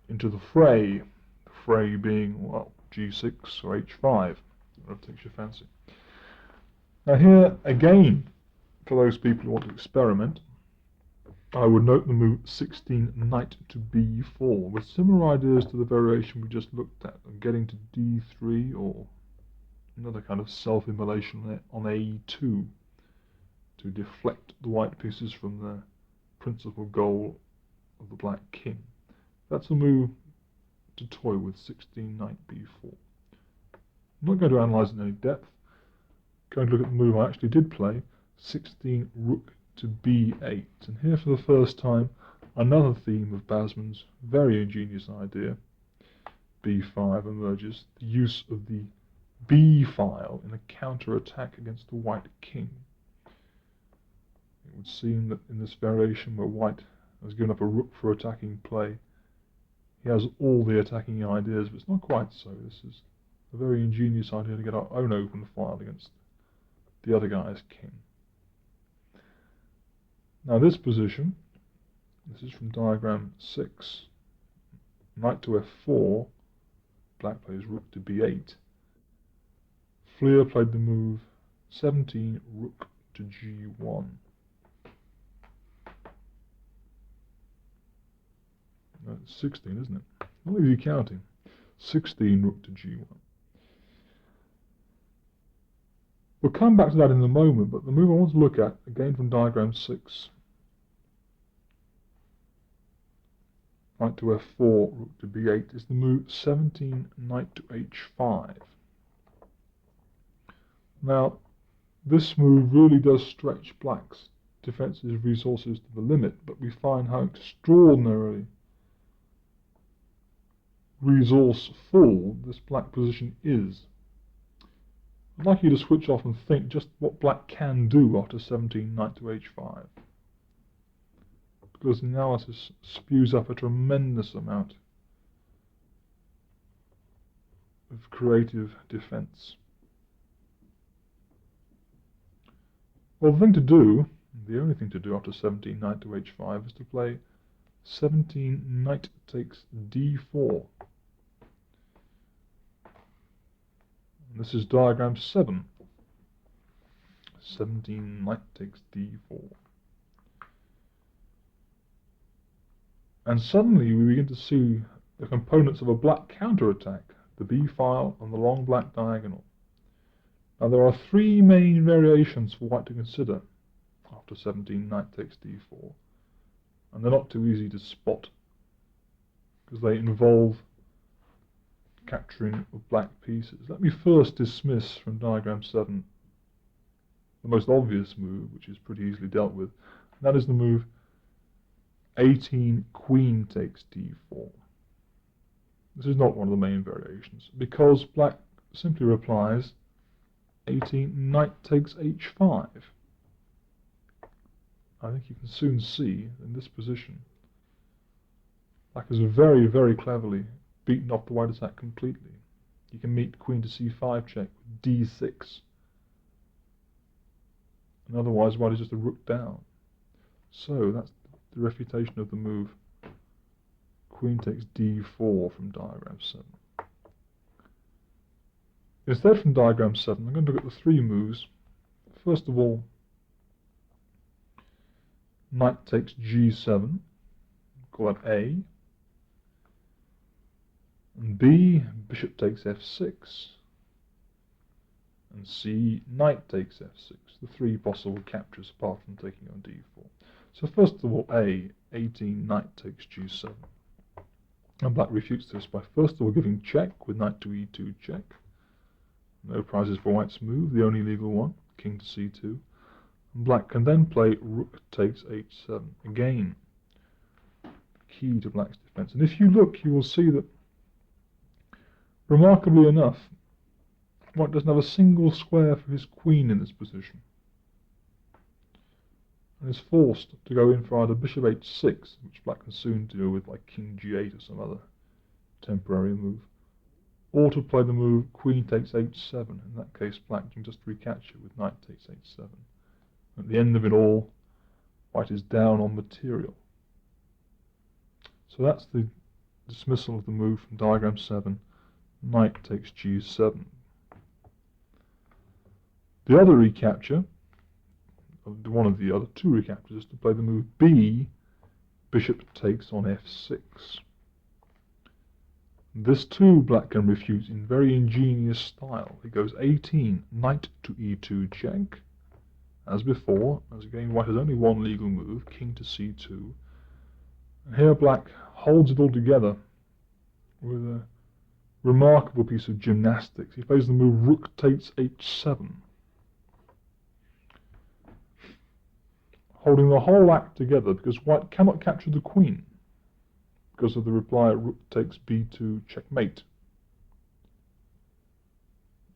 into the fray. The fray being, well, g6 or h5, whatever takes your fancy. Now here, again, for those people who want to experiment, I would note the move 16 knight to b4, with similar ideas to the variation we just looked at, of getting to d3 or another kind of self-immolation on a2 to deflect the white pieces from the principal goal of the black king. That's a move to toy with, 16 knight b4. I'm not going to analyse it in any depth. I'm going to look at the move I actually did play, 16 rook to b8, and here for the first time another theme of Basman's very ingenious idea, b5, emerges, the use of the b file in a counter-attack against the white king. It would seem that in this variation where white has given up a rook for attacking play, he has all the attacking ideas, but it's not quite so. This is a very ingenious idea to get our own open file against the other guy's king. Now this position, this is from diagram 6, knight to f4, black plays rook to b8. Fleur played the move 17 rook to g1. That's 16, isn't it? Not easy counting. 16 rook to g1. We'll come back to that in a moment, but the move I want to look at, again from diagram 6, knight to f4, rook to b8, is the move 17 knight to h5. Now, this move really does stretch black's defensive resources to the limit, but we find how extraordinarily resourceful this black position is. I'd like you to switch off and think just what black can do after 17 knight to h5, because the analysis spews up a tremendous amount of creative defense. Well, the thing to do, the only thing to do after 17 knight to h5 is to play 17 knight takes d4. And this is diagram 7. 17 knight takes d4. And suddenly we begin to see the components of a black counterattack, the b file and the long black diagonal. Now there are three main variations for white to consider after 17 knight takes d4, and they're not too easy to spot because they involve capturing of black pieces. Let me first dismiss from diagram 7 the most obvious move, which is pretty easily dealt with, and that is the move 18 queen takes d4. This is not one of the main variations, because black simply replies 18 knight takes h5. I think you can soon see in this position black has very, very cleverly beaten off the white attack completely. You can meet queen to c5 check with d6, and otherwise white is just a rook down. So that's the refutation of the move queen takes d4 from diagram 7. Instead, from diagram 7, I'm going to look at the three moves. First of all, knight takes g7, call that A, and B, bishop takes f6, and C, knight takes f6, the three possible captures apart from taking on d4. So first of all, A, 18 knight takes g7. And black refutes this by first of all giving check with knight to e2 check. No prizes for white's move, the only legal one, king to c2. And black can then play rook takes h7, again, key to black's defense. And if you look, you will see that Remarkably enough, white doesn't have a single square for his queen in this position, and is forced to go in for either bishop h6, which black can soon deal with, like king g8 or some other temporary move, or to play the move queen takes h7. In that case, black can just recapture with knight takes h7. At the end of it all, white is down on material. So that's the dismissal of the move from diagram 7. Knight takes g7. The other recapture, one of the other two recaptures, is to play the move b, bishop takes on f6. This too black can refute in very ingenious style. It goes 18, knight to e2 check. As before, as again white has only one legal move, king to c2. And here black holds it all together with a remarkable piece of gymnastics. He plays the move rook takes h7, holding the whole act together because white cannot capture the queen because of the reply rook takes b2 checkmate.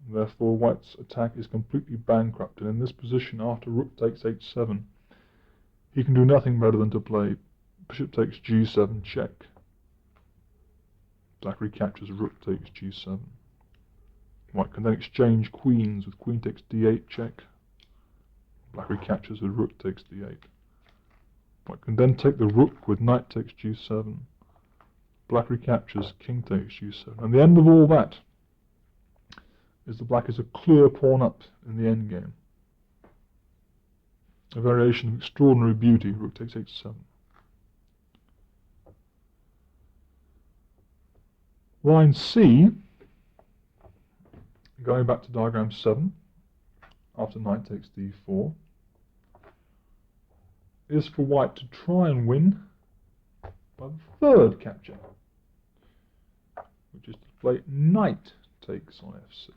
Therefore white's attack is completely bankrupt, and in this position after rook takes h7 he can do nothing better than to play bishop takes g7 check. Black recaptures rook takes g7. White can then exchange queens with queen takes d8 check. Black recaptures with rook takes d8. White can then take the rook with knight takes g7. Black recaptures king takes g7. And the end of all that is that black is a clear pawn up in the endgame. A variation of extraordinary beauty, rook takes h7. Line C, going back to diagram 7, after knight takes d4, is for white to try and win by the third capture, which is to play knight takes on f6.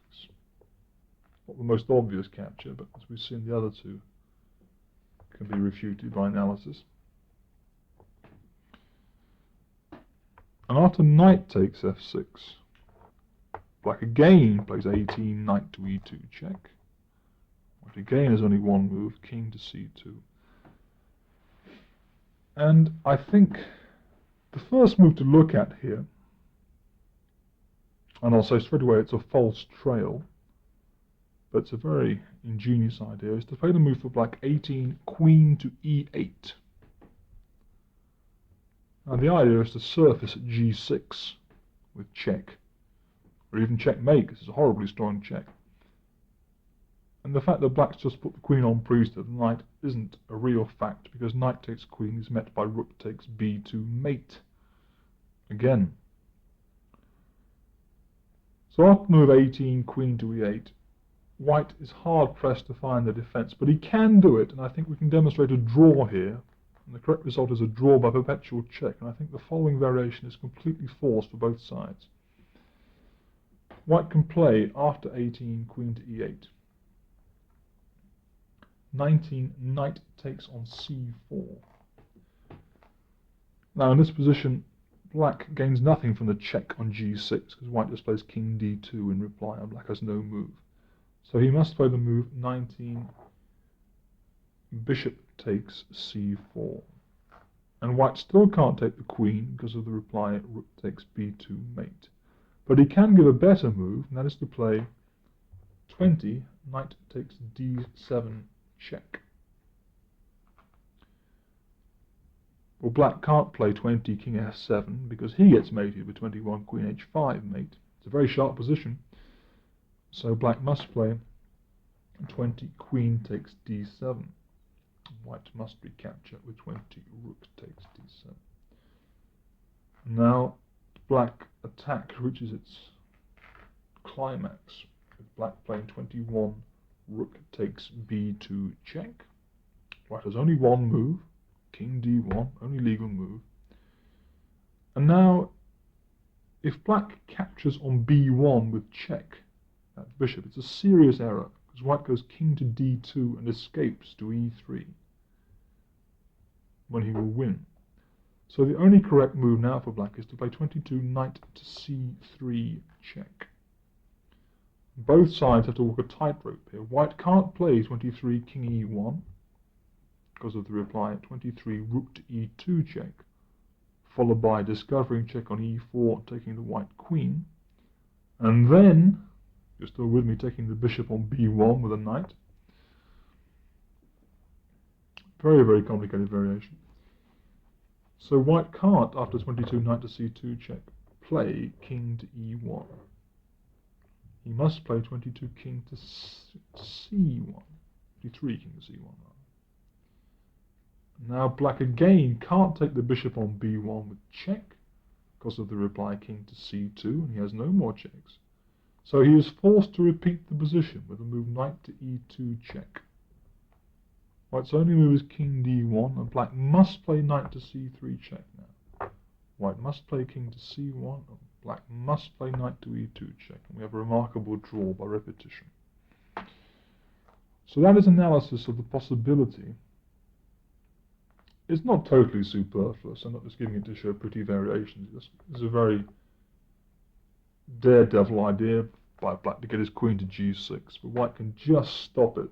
Not the most obvious capture, but as we've seen, the other two can be refuted by analysis. And after knight takes f6, black again plays 18, knight to e2 check. White again has only one move, king to c2. And I think the first move to look at here, and I'll say straight away it's a false trail, but it's a very ingenious idea, is to play the move for black 18, queen to e8. Now the idea is to surface at g6 with check, or even checkmate, because it's a horribly strong check. And the fact that black's just put the queen on priest to the knight isn't a real fact, because knight takes queen is met by rook takes b2 mate. Again. So after move 18, queen to e8, white is hard pressed to find the defense, but he can do it, and I think we can demonstrate a draw here. And the correct result is a draw by perpetual check, and I think the following variation is completely forced for both sides. White can play after 18, queen to e8. 19, knight takes on c4. Now in this position, black gains nothing from the check on g6, because white just plays king d2 in reply, and black has no move. So he must play the move 19, bishop takes c4. And white still can't take the queen because of the reply rook takes b2 mate. But he can give a better move, and that is to play 20, knight takes d7 check. Well, black can't play 20, king f7, because he gets mated with 21, queen h5 mate. It's a very sharp position. So black must play 20, queen takes d7. White must recapture with 20, rook takes d7. Now, black attack reaches its climax, with black playing 21, rook takes b2 check. White has only one move, king d1, only legal move. And now, if black captures on b1 with check, that bishop, it's a serious error, because white goes king to d2 and escapes to e3, when he will win. So the only correct move now for black is to play 22 knight to c3 check. Both sides have to walk a tightrope here. White can't play 23 king e1 because of the reply at 23 rook to e2 check, followed by discovering check on e4, taking the white queen, and then, you're still with me, taking the bishop on b1 with a knight. Very, very complicated variation. So white can't, after 22 knight to c2 check, play king to e1. He must play 22 king to c1, 23 king to c1. Now black again can't take the bishop on b1 with check because of the reply king to c2, and he has no more checks. So he is forced to repeat the position with the move knight to e2 check. White's only move is king d1, and black must play knight to c3 check now. White must play king to c1, and black must play knight to e2 check, and we have a remarkable draw by repetition. So that is analysis of the possibility. It's not totally superfluous. I'm not just giving it to show pretty variations. It's a very daredevil idea by black to get his queen to g6, but white can just stop it,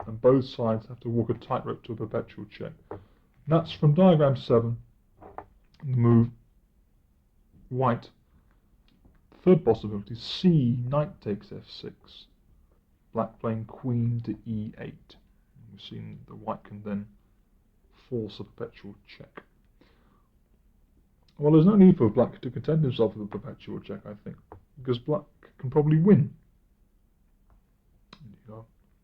and both sides have to walk a tightrope to a perpetual check. And that's from diagram 7, the move white. Third possibility, c, knight takes f6, black playing queen to e8. We've seen that white can then force a perpetual check. Well, there's no need for black to content himself with a perpetual check, I think, because black can probably win.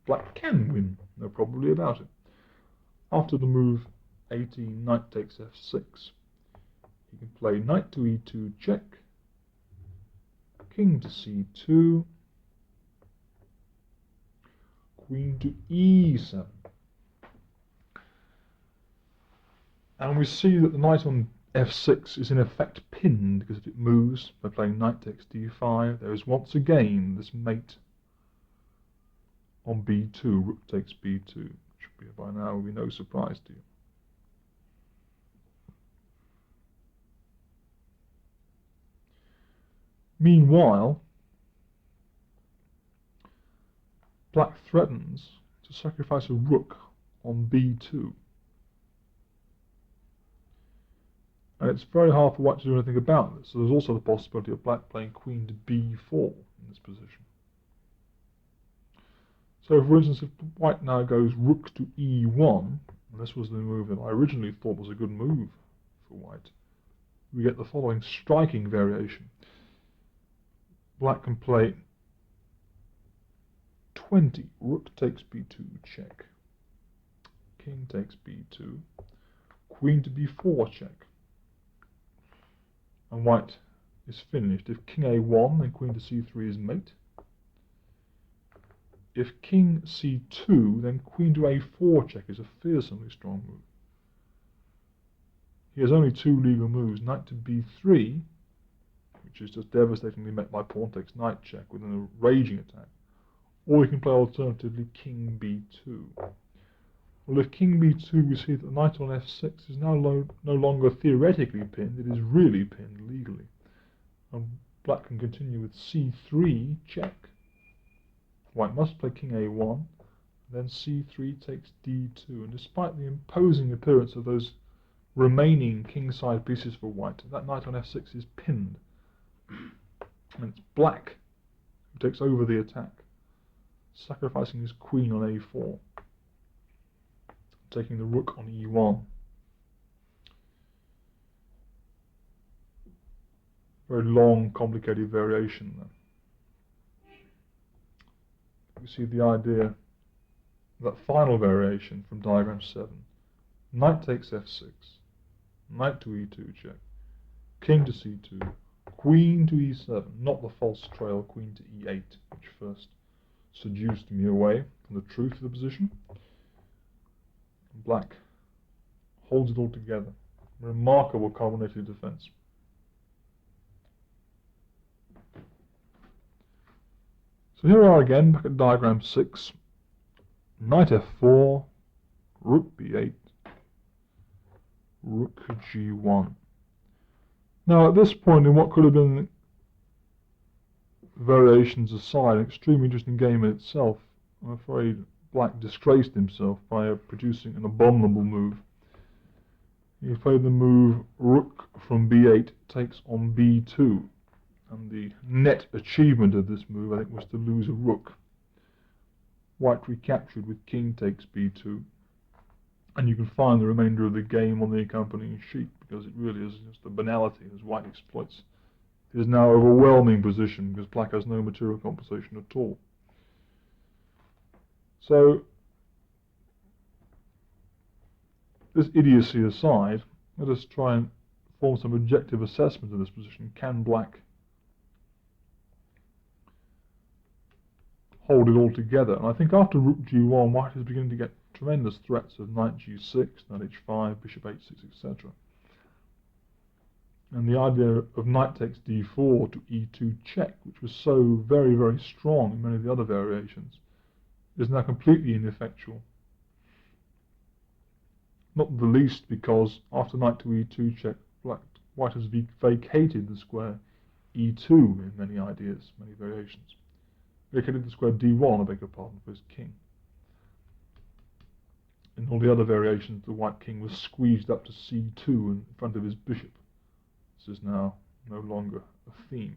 Black can win, no probably about it. After the move 18, knight takes f6, he can play knight to e2 check, king to c2, queen to e7. And we see that the knight on f6 is in effect pinned, because if it moves by playing knight takes d5, there is once again this mate on b2, rook takes b2, which by now will be no surprise to you. Meanwhile, black threatens to sacrifice a rook on b2. And it's very hard for white to do anything about this, so there's also the possibility of black playing queen to b4 in this position. So, for instance, if white now goes rook to e1, and this was the move that I originally thought was a good move for white, we get the following striking variation. Black can play 20, rook takes b2 check, king takes b2, queen to b4 check, and white is finished. If king a1, then queen to c3 is mate. If king c2, then queen to a4 check is a fearsomely strong move. He has only two legal moves, knight to b3, which is just devastatingly met by pawn takes knight check with a raging attack, or he can play alternatively king b2. Well, if king b2, we see that the knight on f6 is now no longer theoretically pinned, it is really pinned legally. And black can continue with c3 check. White must play king a1, then c3 takes d2, and despite the imposing appearance of those remaining kingside pieces for white, that knight on f6 is pinned, and it's black who takes over the attack, sacrificing his queen on a4, taking the rook on e1. Very long, complicated variation there. You see the idea, that final variation from diagram 7. Knight takes f6, knight to e2 check, king to c2, queen to e7, not the false trail queen to e8, which first seduced me away from the truth of the position. Black holds it all together. Remarkable culminative defense. So here we are again, back at diagram 6. Knight f4, rook b8, rook g1. Now at this point in what could have been variations aside, an extremely interesting game in itself, I'm afraid Black disgraced himself by producing an abominable move. He played the move rook from b8 takes on b2, and the net achievement of this move I think was to lose a rook. White recaptured with king takes b2, and you can find the remainder of the game on the accompanying sheet, because it really is just a banality as White exploits his now overwhelming position, because Black has no material compensation at all. So, this idiocy aside, let us try and form some objective assessment of this position. Can Black hold it all together? And I think after rook g1, White is beginning to get tremendous threats of knight g6, knight h5, bishop h6, etc. And the idea of knight takes d4 to e2 check, which was so very, very strong in many of the other variations, is now completely ineffectual. Not the least because after knight to e2 check, White has vacated the square e2 in many ideas, many variations. Vacated the square d1, I beg your pardon, for his king. In all the other variations, the white king was squeezed up to c2 in front of his bishop. This is now no longer a theme.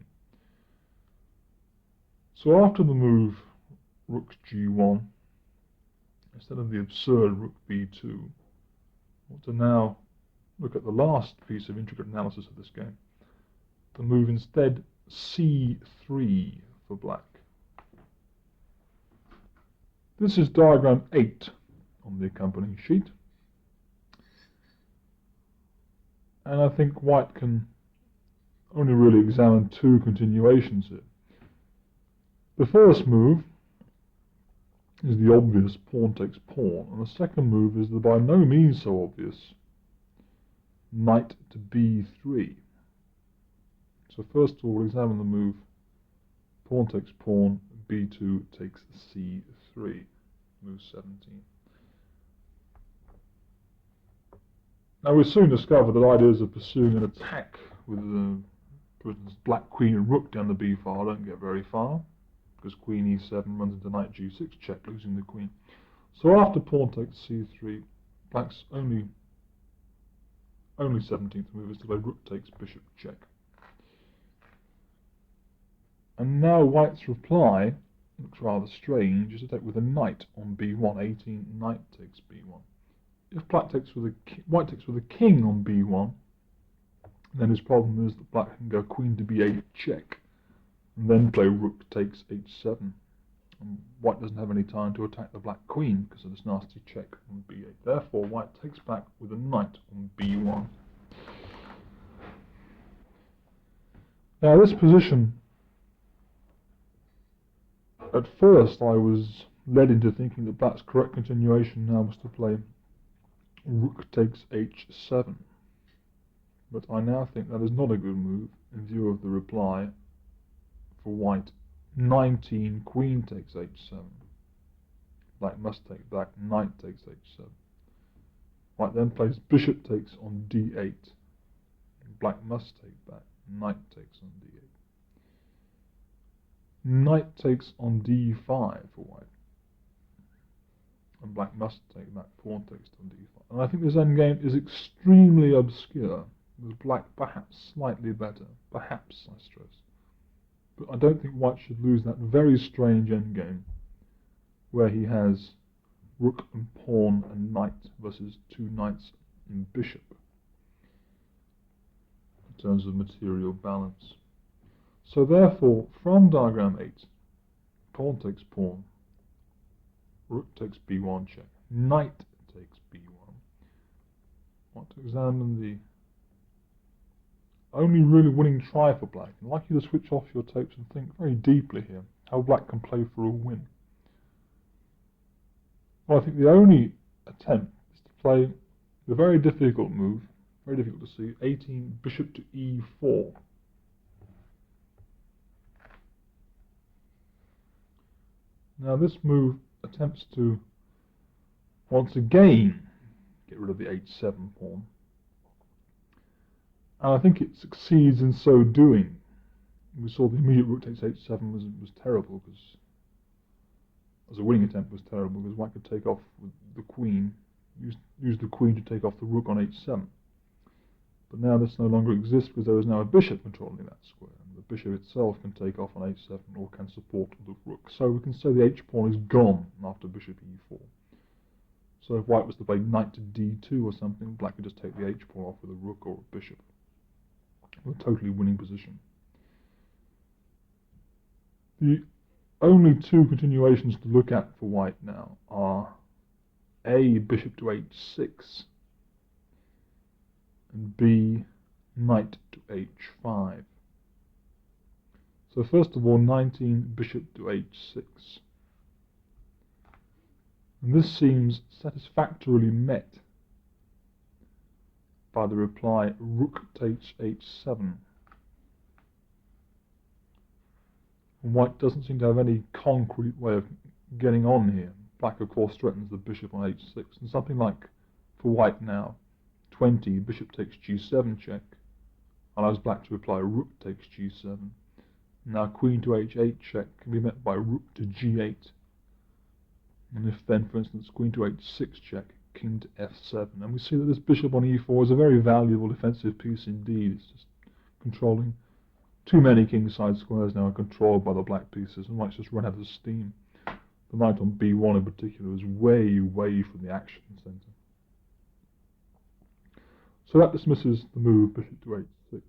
So after the move rook g1, instead of the absurd rook b2, I want to now look at the last piece of intricate analysis of this game. The move instead c3 for Black. This is diagram 8 on the accompanying sheet. And I think White can only really examine two continuations here. The first move is the obvious pawn takes pawn, and the second move is the by no means so obvious knight to b3. So first of all, we'll examine the move pawn takes pawn, b2 takes c3, move 17. Now we soon discover that ideas of pursuing an attack with for instance, black queen and rook down the b file don't get very far, because queen e7 runs into knight g6 check, losing the queen. So after pawn takes c3, Black's only 17th move is to play rook takes bishop check. And now White's reply looks rather strange, is to take with a knight on b1, 18 knight takes b1. If White takes with a king on b1, then his problem is that Black can go queen to b8 check, and then play rook takes h7. And White doesn't have any time to attack the black queen because of this nasty check on b8. Therefore, White takes back with a knight on b1. Now, this position, at first I was led into thinking that Black's correct continuation now was to play rook takes h7. But I now think that is not a good move in view of the reply for White 19 queen takes h7. Black must take back, knight takes h7. White then plays bishop takes on d8. Black must take back, knight takes on d8. Knight takes on d5 for White. And Black must take back, pawn takes on d5. And I think this endgame is extremely obscure, with Black perhaps slightly better. Perhaps, I stress. But I don't think White should lose that very strange endgame, where he has rook and pawn and knight versus two knights and bishop, in terms of material balance. So therefore, from diagram 8, pawn takes pawn, rook takes b1 check, knight takes b1. I want to examine the only really winning try for Black. I'd like you to switch off your tapes and think very deeply here how Black can play for a win. Well, I think the only attempt is to play the very difficult move, very difficult to see, 18 bishop to e4. Now this move attempts to once again get rid of the h7 pawn And I think it succeeds in so doing. We saw the immediate rook takes h7 was terrible, because as a winning attempt was terrible, because white could take off with the queen, use the queen to take off the rook on h7. But now this no longer exists, because there is now a bishop controlling that square, and the bishop itself can take off on h7 or can support the rook. So we can say the h-pawn is gone after bishop e4. So if white was to play knight to d2 or something, black could just take the h-pawn off with a rook or a bishop. A totally winning position. The only two continuations to look at for white now are A, bishop to h6, and B, knight to h5. So first of all, 19 bishop to h6. And this seems satisfactorily met by the reply rook takes h7. And white doesn't seem to have any concrete way of getting on here. Black, of course, threatens the bishop on h6, and something like, for white now, 20, bishop takes g7 check, allows black to reply rook takes g7. Now queen to h8 check can be met by rook to g8. And if then, for instance, queen to h6 check, king to f7. And we see that this bishop on e4 is a very valuable defensive piece indeed. It's just controlling too many king-side squares now are controlled by the black pieces, and white's just run out of steam. The knight on b1 in particular is way, way from the action centre. So that dismisses the move bishop to h6.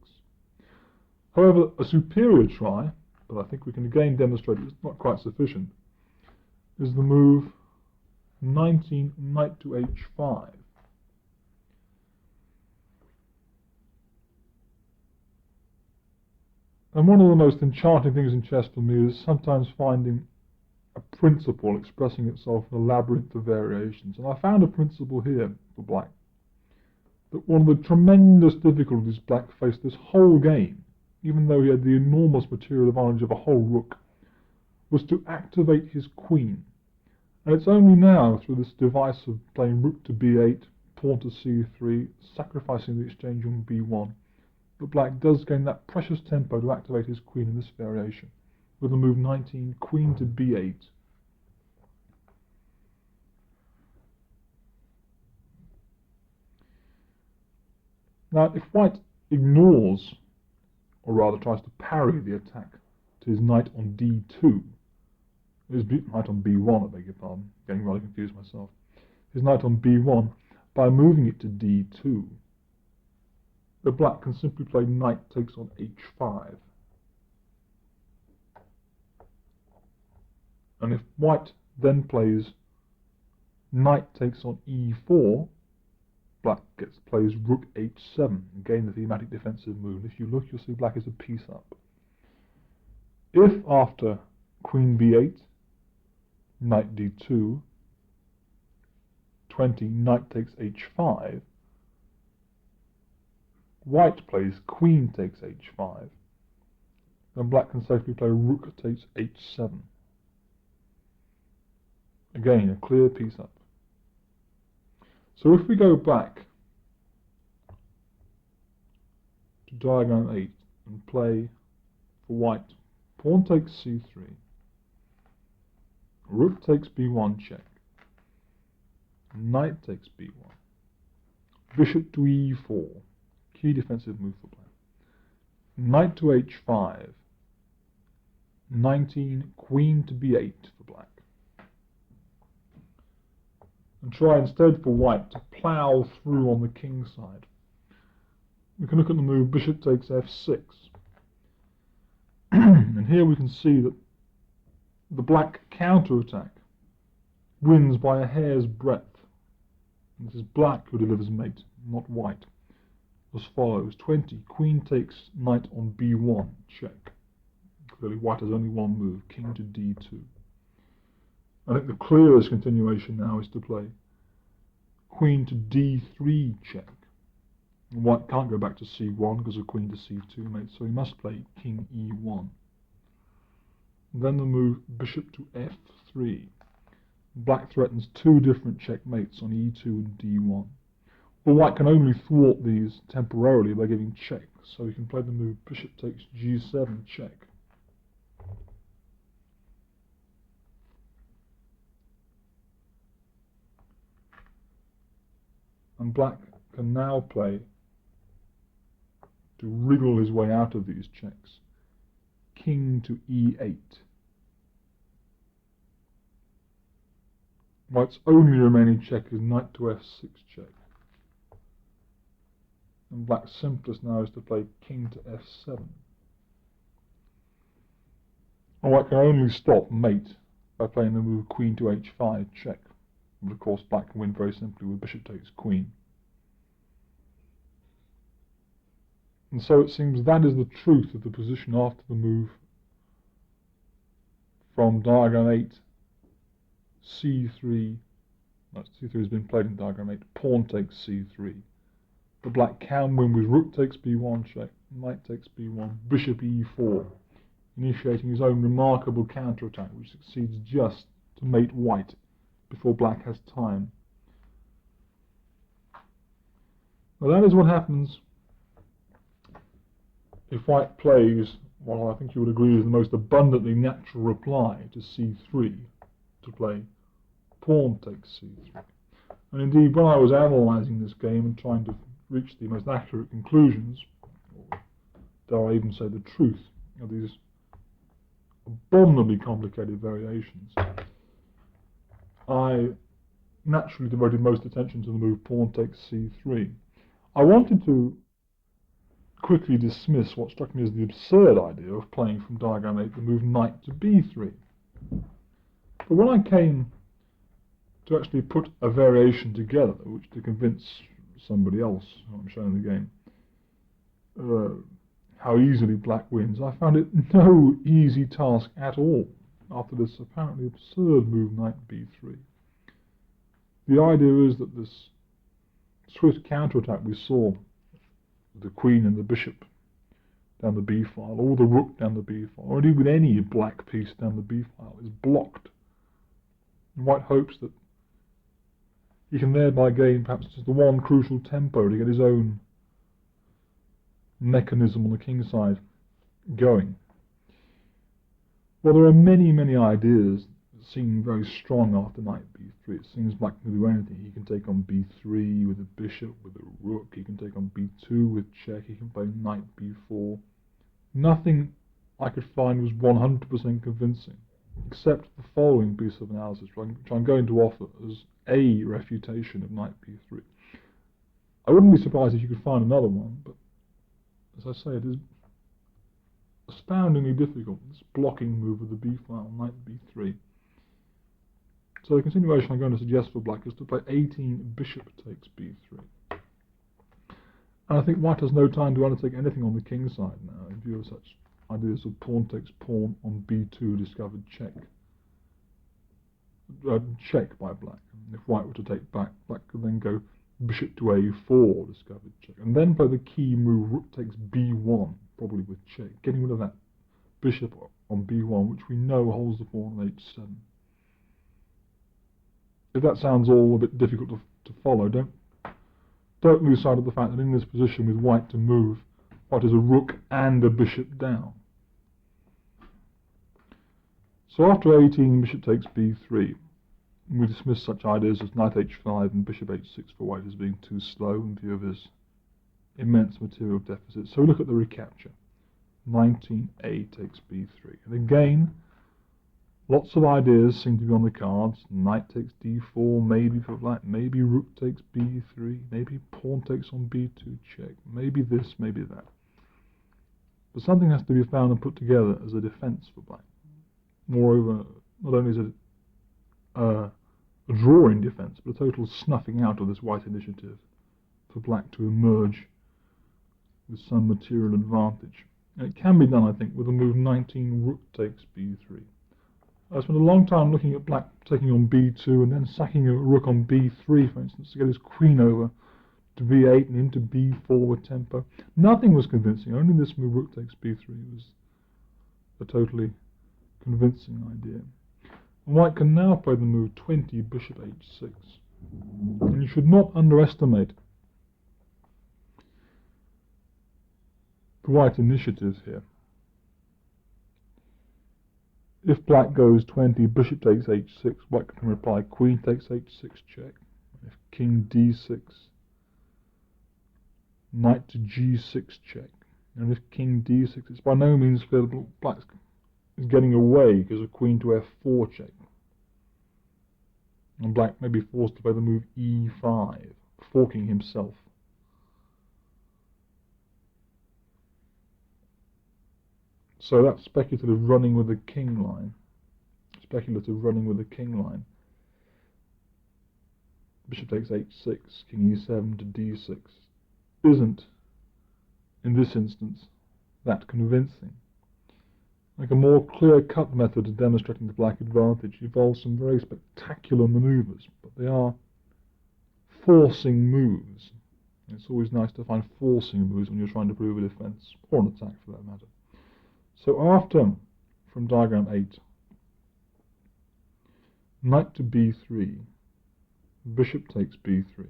However, a superior try, but I think we can again demonstrate it's not quite sufficient, is the move 19 knight to h5. And one of the most enchanting things in chess for me is sometimes finding a principle expressing itself in a labyrinth of variations. And I found a principle here for black, that one of the tremendous difficulties black faced this whole game, even though he had the enormous material advantage of a whole rook, was to activate his queen. And it's only now, through this device of playing rook to b8, pawn to c3, sacrificing the exchange on b1, that black does gain that precious tempo to activate his queen in this variation, with the move 19, queen to b8. Now, if white ignores, or rather tries to parry the attack to his knight on d2, his knight on b1, I beg your pardon, getting rather confused myself, his knight on b1, by moving it to d2, the black can simply play knight takes on h5. And if white then plays knight takes on e4, black plays rook h7, again the thematic defensive move. If you look, you'll see black is a piece up. If after queen b8, knight d2, 20, knight takes h5, white plays queen takes h5, then black can safely play rook takes h7. Again, a clear piece up. So if we go back to diagram 8 and play for white, pawn takes c3, rook takes b1 check, knight takes b1, bishop to e4, key defensive move for black, knight to h5, 19, queen to b8 for black. And try instead for white to plough through on the king side. We can look at the move bishop takes f6. And here we can see that the black counterattack wins by a hair's breadth. And this is black who delivers mate, not white. As follows: 20, queen takes knight on b1, check. Clearly white has only one move, king to d2. I think the clearest continuation now is to play queen to d3 check. And white can't go back to c1 because of queen to c2 mate, so he must play king e1. And then the move bishop to f3. Black threatens two different checkmates on e2 and d1. But white can only thwart these temporarily by giving check, so he can play the move bishop takes g7 check. And black can now play to wriggle his way out of these checks. King to e8. White's only remaining check is knight to f6 check. And black's simplest now is to play king to f7. And white can only stop mate by playing the move queen to h5 check. But of course black can win very simply with bishop takes queen. And so it seems that is the truth of the position after the move from diagram 8, c3, no, c3 has been played in diagram 8, pawn takes c3. The black can win with rook takes b1 check, knight takes b1, bishop e4, initiating his own remarkable counterattack which succeeds just to mate white before black has time. Now that is what happens if white plays what I think you would agree is the most abundantly natural reply to c3, to play pawn takes c3. And indeed, when I was analysing this game and trying to reach the most accurate conclusions, or dare I even say the truth, of these abominably complicated variations, I naturally devoted most attention to the move pawn takes c3. I wanted to quickly dismiss what struck me as the absurd idea of playing from diagram 8 the move knight to b3. But when I came to actually put a variation together, which to convince somebody else who I'm showing the game how easily black wins, I found it no easy task at all after this apparently absurd move knight b3. The idea is that this swift counterattack we saw, the queen and the bishop down the b file, or the rook down the b file, or indeed with any black piece down the b file, is blocked. And white hopes that he can thereby gain perhaps just the one crucial tempo to get his own mechanism on the king side going. Well, there are many, many ideas that seem very strong after knight b3. It seems black can do anything. He can take on b3 with a bishop, with a rook. He can take on b2 with check. He can play knight b4. Nothing I could find was 100% convincing, except the following piece of analysis, which I'm going to offer as a refutation of knight b3. I wouldn't be surprised if you could find another one, but as I say, it is astoundingly difficult, this blocking move of the b file, knight b3. So the continuation I'm going to suggest for black is to play 18 bishop takes b3. And I think white has no time to undertake anything on the king side now, in view of such ideas of pawn takes pawn on b2 discovered check. Check by black. And if white were to take back, black could then go bishop to a4 discovered check, and then play the key move rook takes b1, probably with check, getting rid of that bishop on b1, which we know holds the pawn on h7. If that sounds all a bit difficult to follow, don't lose sight of the fact that in this position with white to move, white is a rook and a bishop down. So after 18 bishop takes b3, we dismiss such ideas as knight h5 and bishop h6 for white as being too slow in view of his immense material deficit. So we look at the recapture. 19a takes b3. And again, lots of ideas seem to be on the cards. Knight takes d4, maybe for black, maybe rook takes b3, maybe pawn takes on b2 check, maybe this, maybe that. But something has to be found and put together as a defense for black. Moreover, not only is it a drawing defense, but a total snuffing out of this white initiative for black to emerge with some material advantage. And it can be done, I think, with the move 19 rook takes b3. I spent a long time looking at black taking on b2 and then sacking a rook on b3, for instance, to get his queen over to b8 and into b4 with tempo. Nothing was convincing. Only this move rook takes b3 was a totally convincing idea. And white can now play the move 20 bishop h6. And you should not underestimate the white initiative here. If black goes 20, bishop takes h6, white can reply queen takes h6 check. If king d6, knight to g6 check. And if king d6, it's by no means clear that black is getting away because of queen to f4 check. And black may be forced to play the move e5, forking himself. So that's speculative running with the king line. Speculative running with the king line. Bishop takes h6, king e7 to d6 isn't, in this instance, that convincing. Like a more clear-cut method of demonstrating the black advantage involves some very spectacular maneuvers, but they are forcing moves. It's always nice to find forcing moves when you're trying to prove a defense, or an attack for that matter. So after, from diagram 8, knight to b3, bishop takes b3,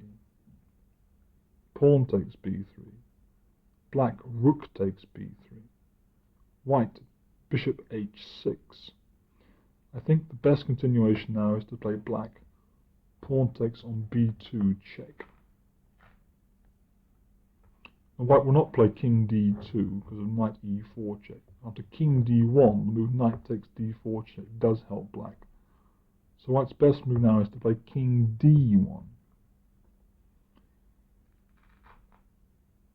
pawn takes b3, black rook takes b3, white bishop h6. I think the best continuation now is to play black pawn takes on b2 check. And white will not play king d2 because of knight e4 check. After king d1, the move knight takes d4 check does help black. So white's best move now is to play king d1.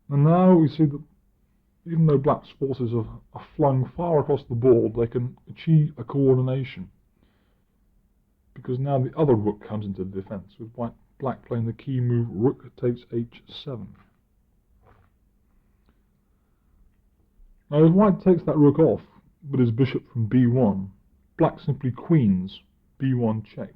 And now we see that even though black's forces are flung far across the board, they can achieve a coordination. Because now the other rook comes into the defense, with black playing the key move rook takes h7. Now if white takes that rook off with his bishop from b1, black simply queens b1 check.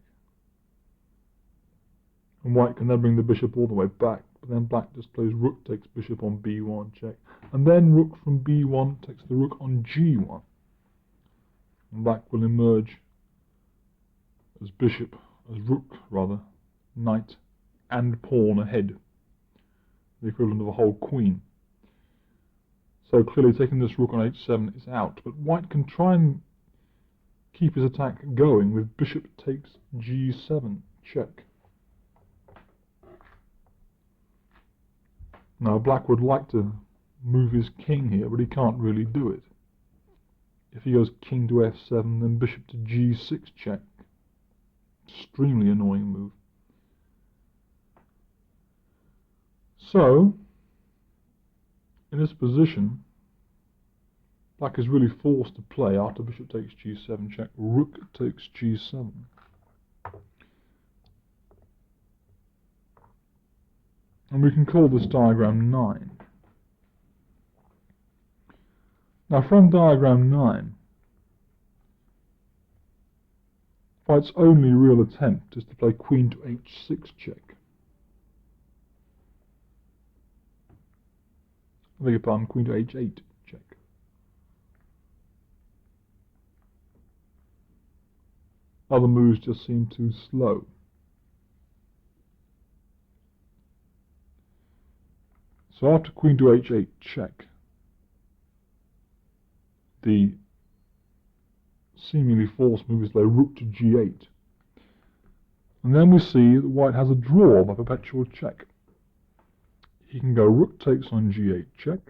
And white can then bring the bishop all the way back, but then black just plays rook takes bishop on b1 check, and then rook from b1 takes the rook on g1. And black will emerge as rook rather, knight and pawn ahead, the equivalent of a whole queen. So clearly taking this rook on h7 is out, but white can try and keep his attack going with bishop takes g7 check. Now black would like to move his king here, but he can't really do it. If he goes king to f7, then bishop to g6 check. Extremely annoying move. So, in this position, black is really forced to play after bishop takes g7 check, rook takes g7. And we can call this diagram 9. Now from diagram 9, white's only real attempt is to play queen to h6 check. I beg your pardon, queen to h8 check. Other moves just seem too slow. So after queen to h8 check, the seemingly forced move is to play rook to g8. And then we see that white has a draw by perpetual check. He can go rook takes on g8 check,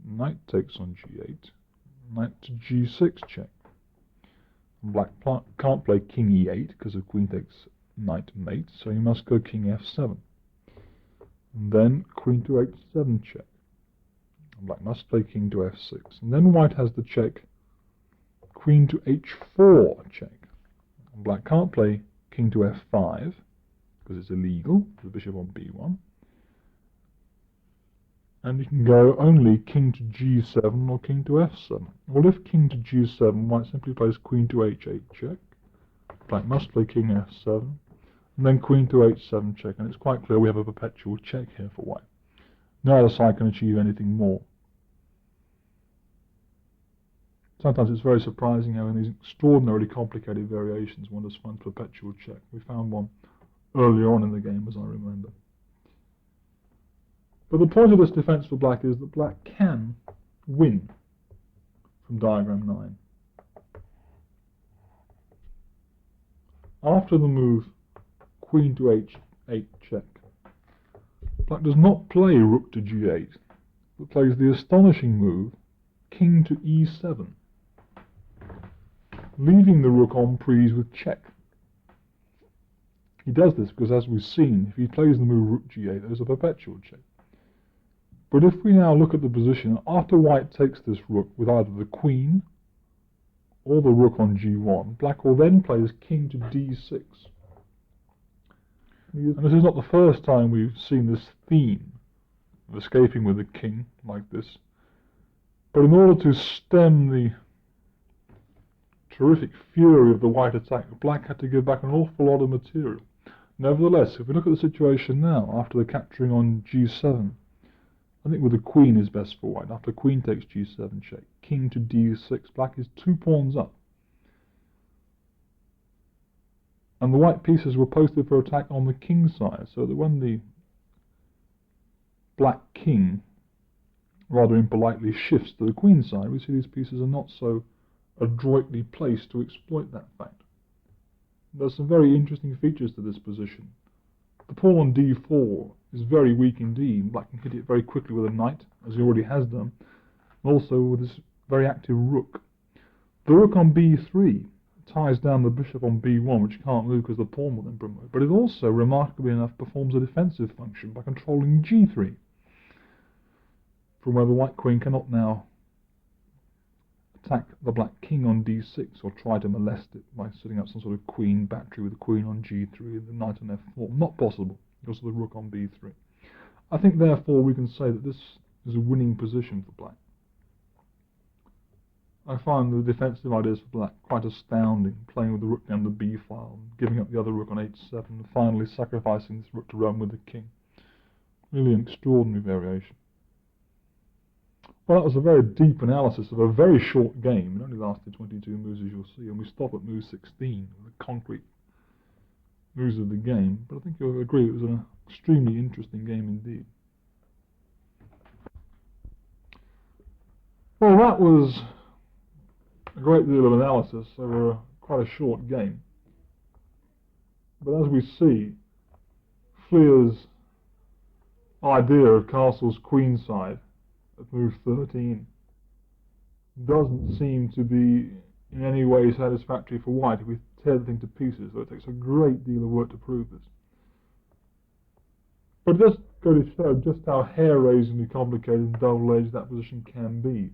knight takes on g8, knight to g6 check. And black can't play king e8 because of queen takes knight mate, so he must go king f7. And then queen to h7 check. And black must play king to f6. And then white has the check queen to h4 check. And black can't play king to f5 because it's illegal, the bishop on b1. And you can go only king to g7 or king to f7. Well, if king to g7, white simply plays queen to h8 check. Black must play king f7, and then queen to h7 check, and it's quite clear we have a perpetual check here for white. Neither side can achieve anything more. Sometimes it's very surprising how in these extraordinarily complicated variations one just finds perpetual check. We found one earlier on in the game, as I remember. But the point of this defence for black is that black can win from diagram 9. After the move queen to h8 check, black does not play rook to g8, but plays the astonishing move king to e7, leaving the rook en prise with check. He does this because, as we've seen, if he plays the move rook g8, there's a perpetual check. But if we now look at the position, after white takes this rook with either the queen or the rook on g1, black will then play as king to d6. And this is not the first time we've seen this theme of escaping with the king like this. But in order to stem the terrific fury of the white attack, black had to give back an awful lot of material. Nevertheless, if we look at the situation now, after the capturing on g7, I think with the queen is best for white. After queen takes g7 check, king to d6, black is 2 pawns up. And the white pieces were posted for attack on the king side, so that when the black king rather impolitely shifts to the queen side, we see these pieces are not so adroitly placed to exploit that fact. There's some very interesting features to this position. The pawn on d4 is very weak indeed. Black can hit it very quickly with a knight, as he already has done, and also with this very active rook. The rook on b3 ties down the bishop on b1, which can't move because the pawn will then promote, but it also, remarkably enough, performs a defensive function by controlling g3, from where the white queen cannot now attack the black king on d6 or try to molest it by setting up some sort of queen battery with the queen on g3 and the knight on f4. Not possible because of the rook on b3. I think therefore we can say that this is a winning position for black. I find the defensive ideas for black quite astounding, playing with the rook down the b file, giving up the other rook on h7, and finally sacrificing this rook to run with the king. Really an extraordinary variation. Well, that was a very deep analysis of a very short game. It only lasted 22 moves, as you'll see, and we stop at move 16, the concrete moves of the game. But I think you'll agree it was an extremely interesting game indeed. Well, that was a great deal of analysis over quite a short game. But as we see, Fleer's idea of castle's queenside at move 13 doesn't seem to be in any way satisfactory for white if we tear the thing to pieces, so it takes a great deal of work to prove this. But it does go to show just how hair-raisingly complicated and double-edged that position can be.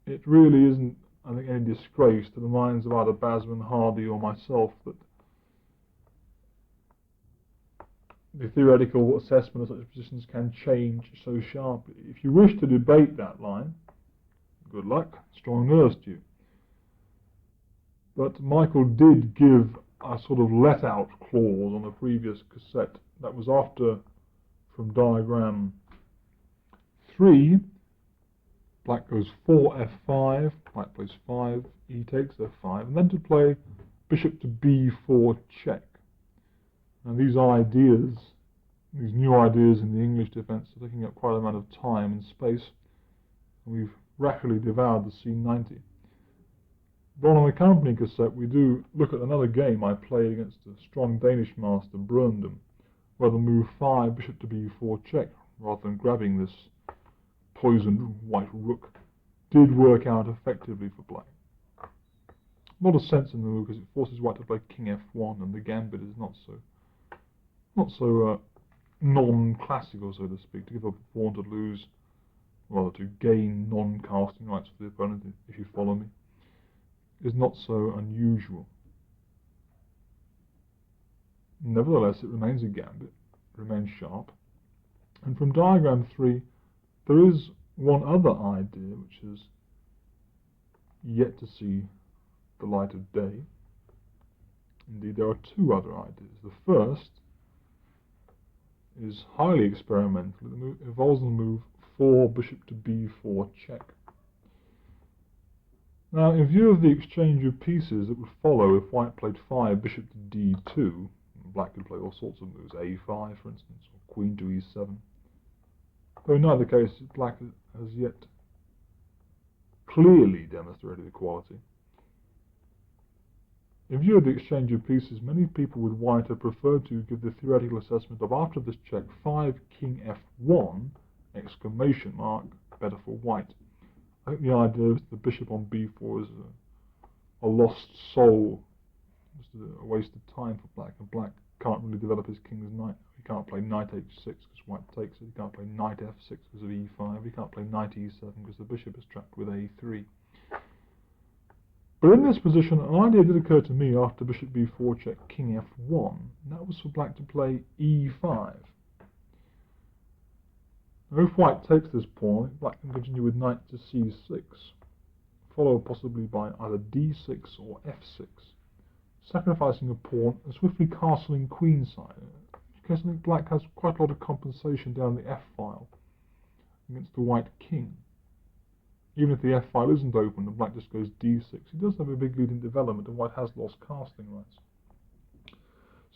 It really isn't, I think, any disgrace to the minds of either Basman, Hardy or myself that the theoretical assessment of such positions can change so sharply. If you wish to debate that line, good luck, strong nerves to you. But Michael did give a sort of let-out clause on a previous cassette. That was after, from diagram 3, black goes 4 f5, white plays 5, e takes f5, and then to play bishop to b4 check. And these ideas, these new ideas in the English defence, are taking up quite an amount of time and space. And we've rapidly devoured the c90. But on an accompanying cassette, we do look at another game I played against a strong Danish master, Brøndum, where the move 5, bishop to b4 check, rather than grabbing this poisoned white rook, did work out effectively for black. Not a sense in the move because it forces white to play king f1, and the gambit is not so non-classical, so to speak, to give up a pawn to lose, rather to gain non-casting rights for the opponent, if you follow me, is not so unusual. Nevertheless, it remains a gambit, it remains sharp, and from diagram 3, there is one other idea which is yet to see the light of day. Indeed, there are two other ideas. The first is highly experimental. It involves the move 4 bishop to b4 check. Now, in view of the exchange of pieces that would follow if white played 5 bishop to d2, black could play all sorts of moves, a5 for instance, or queen to e7, Though in neither case black has yet clearly demonstrated equality. In view of the exchange of pieces, many people with white have preferred to give the theoretical assessment of after this check 5 king f1 exclamation mark better for white. I think the idea is the bishop on b4 is a lost soul, just a waste of time for black, and black can't really develop his king's knight. He can't play knight h6 because white takes it, he can't play knight f6 because of e5, he can't play knight e7 because the bishop is trapped with a3. But in this position, an idea did occur to me after bishop b4 check king f1, and that was for black to play e5. Now if white takes this pawn, black can continue with knight to c6, followed possibly by either d6 or f6, sacrificing a pawn and swiftly castling queenside. In case I think black has quite a lot of compensation down the f-file against the white king. Even if the f-file isn't open and black just goes d6, he does have a big lead in development and white has lost casting rights.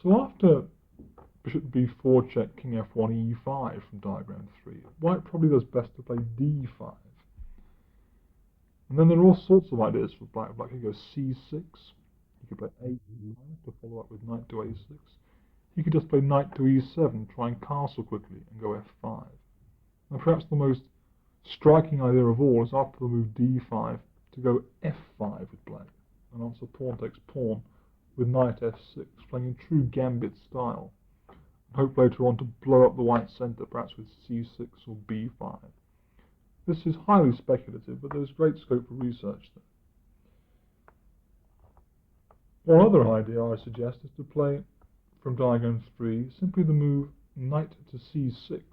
So after bishop b4 check king f1 e5 from diagram 3, white probably does best to play d5. And then there are all sorts of ideas for black. Black could go c6, he could play a5 to follow up with knight to a6. He could just play knight to e7, try and castle quickly, and go f5. And perhaps the most striking idea of all is after the move d5 to go f5 with black, and answer pawn takes pawn with knight f6, playing in true gambit style, and hope later on to blow up the white centre, perhaps with c6 or b5. This is highly speculative, but there's great scope for research there. One other idea I suggest is to play, from diagram 3, simply the move knight to c6.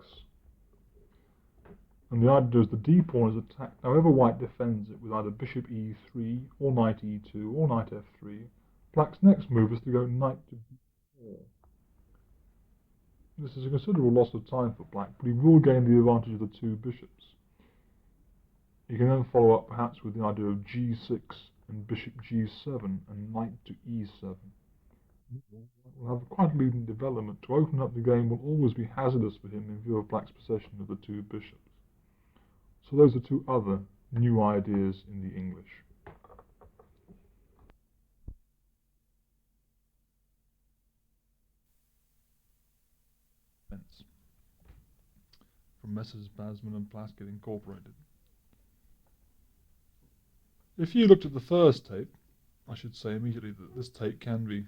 And the idea is the d-pawn is attacked. However white defends it with either bishop e3, or knight e2, or knight f3, black's next move is to go knight to b4. This is a considerable loss of time for black, but he will gain the advantage of the two bishops. He can then follow up perhaps with the idea of g6 and bishop g7 and knight to e7. Will have quite a leading development. To open up the game will always be hazardous for him in view of black's possession of the two bishops. So those are two other new ideas in the English. From Messrs. Basman and Plaskett Incorporated. If you looked at the first tape, I should say immediately that this tape can be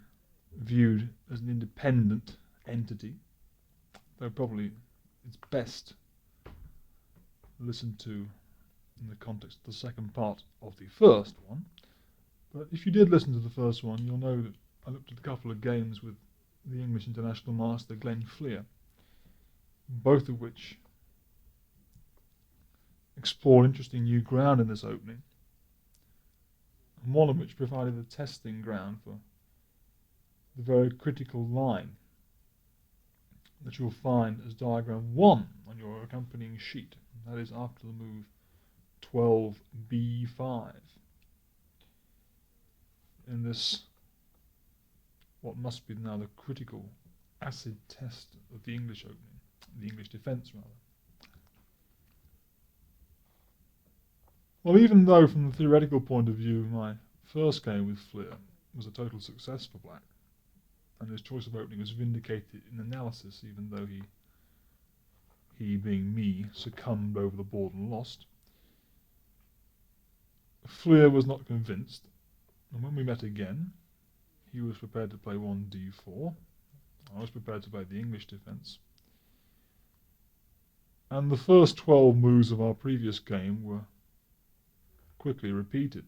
viewed as an independent entity, though probably it's best listened to in the context of the second part of the first one. But if you did listen to the first one, you'll know that I looked at a couple of games with the English international master Glenn Fleer, both of which explore interesting new ground in this opening, and one of which provided a testing ground for the very critical line that you'll find as diagram 1 on your accompanying sheet. That is after the move 12b5. In this, what must be now the critical acid test of the English opening, the English defence rather. Well, even though from the theoretical point of view my first game with Fleer was a total success for black, and his choice of opening was vindicated in analysis, even though he being me, succumbed over the board and lost, Fleer was not convinced, and when we met again, he was prepared to play 1d4, I was prepared to play the English defence, and the first 12 moves of our previous game were quickly repeated,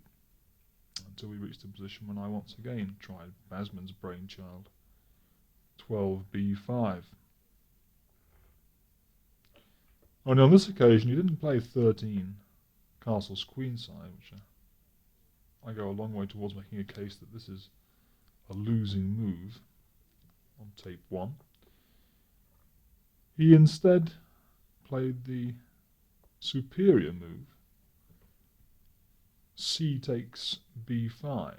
until we reached a position when I once again tried Basman's brainchild, 12b5. Only on this occasion he didn't play 13 castles queenside, which I go a long way towards making a case that this is a losing move on tape 1. He instead played the superior move, c takes b5,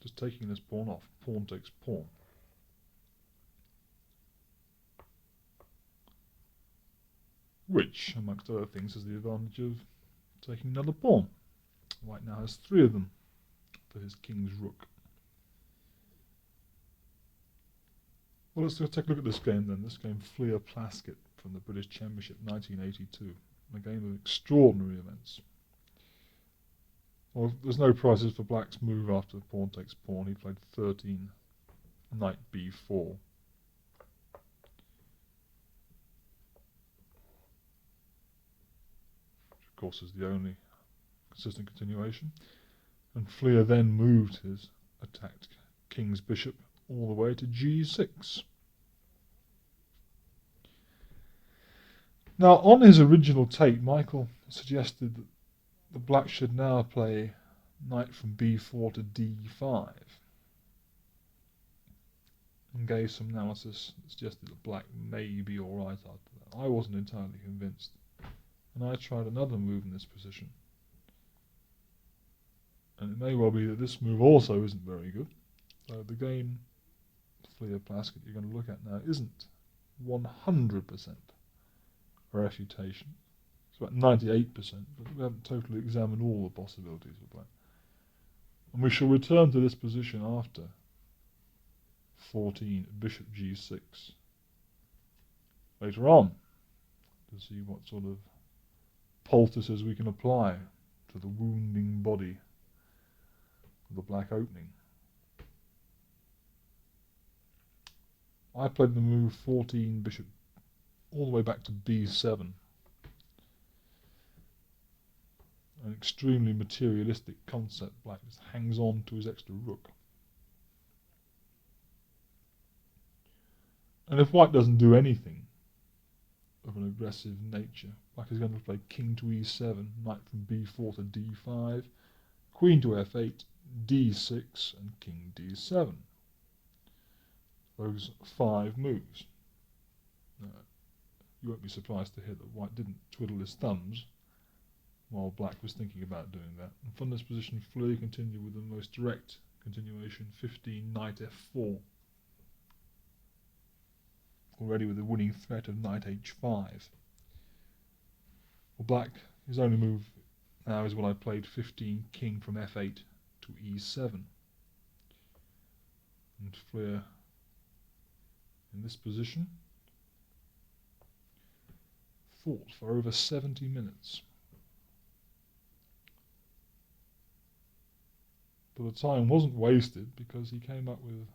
just taking this pawn off, pawn takes pawn. which, amongst other things, has the advantage of taking another pawn. White now has 3 of them for his king's rook. Well, let's take a look at this game then. This game, Fleer Plaskett from the British Championship 1982. A game of extraordinary events. Well, there's no prizes for black's move after the pawn takes pawn. He played 13, knight b4. Which of course is the only consistent continuation. And Fleer then moved his attacked king's bishop all the way to g6. Now, on his original take, Michael suggested that the black should now play knight from b4 to d5, and gave some analysis that suggested that black may be alright after that. I wasn't entirely convinced, and I tried another move in this position. And it may well be that this move also isn't very good. So the game, Fleer Plaskett, you're going to look at now isn't 100% a refutation. It's about 98%, but we haven't totally examined all the possibilities of black. And we shall return to this position after 14, bishop g6, later on, to see what sort of poultices we can apply to the wounding body of the black opening. I played the move 14, bishop, all the way back to b7. An extremely materialistic concept. Black just hangs on to his extra rook. And if white doesn't do anything of an aggressive nature, black is going to play king to e7, knight from b4 to d5, queen to f8, d6, and king d7. Those 5 moves. Now, you won't be surprised to hear that white didn't twiddle his thumbs while black was thinking about doing that. And from this position, Fleer continued with the most direct continuation, 15, knight f4. Already with the winning threat of knight h5. Well, black, his only move now is what I played, 15, king from f8 to e7. And Fleer, in this position, fought for over 70 minutes. But the time wasn't wasted because he came up with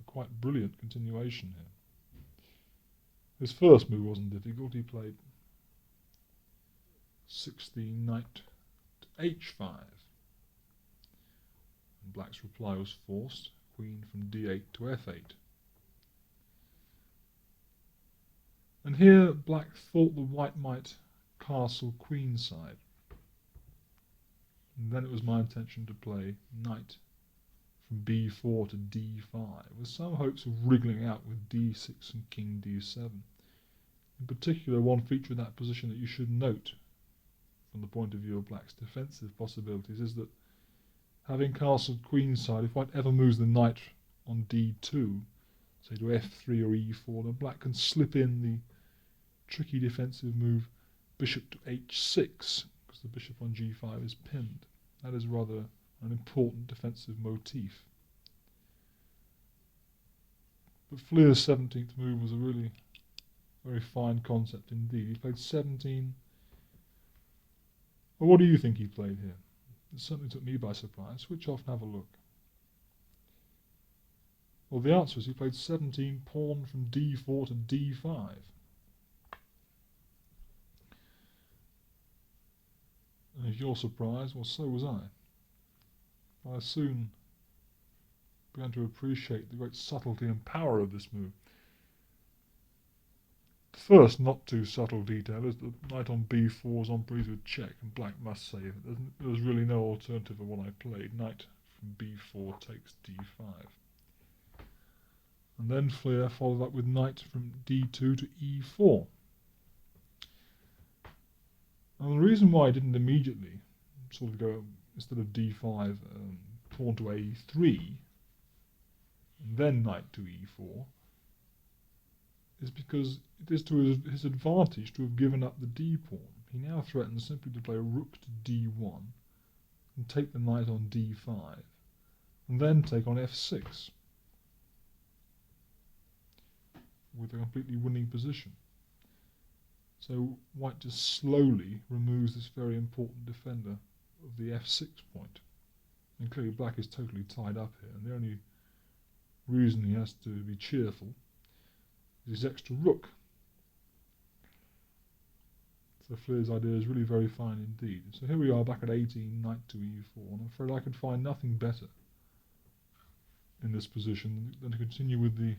a quite brilliant continuation here. His first move wasn't difficult. He played 16, knight to h5. And black's reply was forced, queen from d8 to f8. And here black thought the white might castle queenside. And then it was my intention to play knight from b4 to d5, with some hopes of wriggling out with d6 and king d7. In particular, one feature of that position that you should note from the point of view of black's defensive possibilities is that having castled queenside, if white ever moves the knight on d2, say to f3 or e4, then black can slip in the tricky defensive move bishop to h6, because the bishop on g5 is pinned. That is rather an important defensive motif. But Fleer's 17th move was a really very fine concept indeed. He played 17. Well, what do you think he played here? It certainly took me by surprise. Switch off and have a look. Well, the answer is he played 17, pawn from d4 to d5. And if you're surprised, well, so was I. I soon began to appreciate the great subtlety and power of this move. The first not too subtle detail is that knight on b4 is on breeze with check, and black must save it. There was really no alternative of what I played. Knight from b4 takes d5. And then Fleer followed up with knight from d2 to e4. And the reason why I didn't immediately sort of go, instead of d5, pawn to a3, and then knight to e4, is because it is to his advantage to have given up the d-pawn. He now threatens simply to play rook to d1 and take the knight on d5 and then take on f6 with a completely winning position. So white just slowly removes this very important defender of the f6 point. And clearly black is totally tied up here, and the only reason he has to be cheerful is his extra rook. So Fleur's idea is really very fine indeed. So here we are back at 18, knight to e4, and I'm afraid I could find nothing better in this position than to continue with the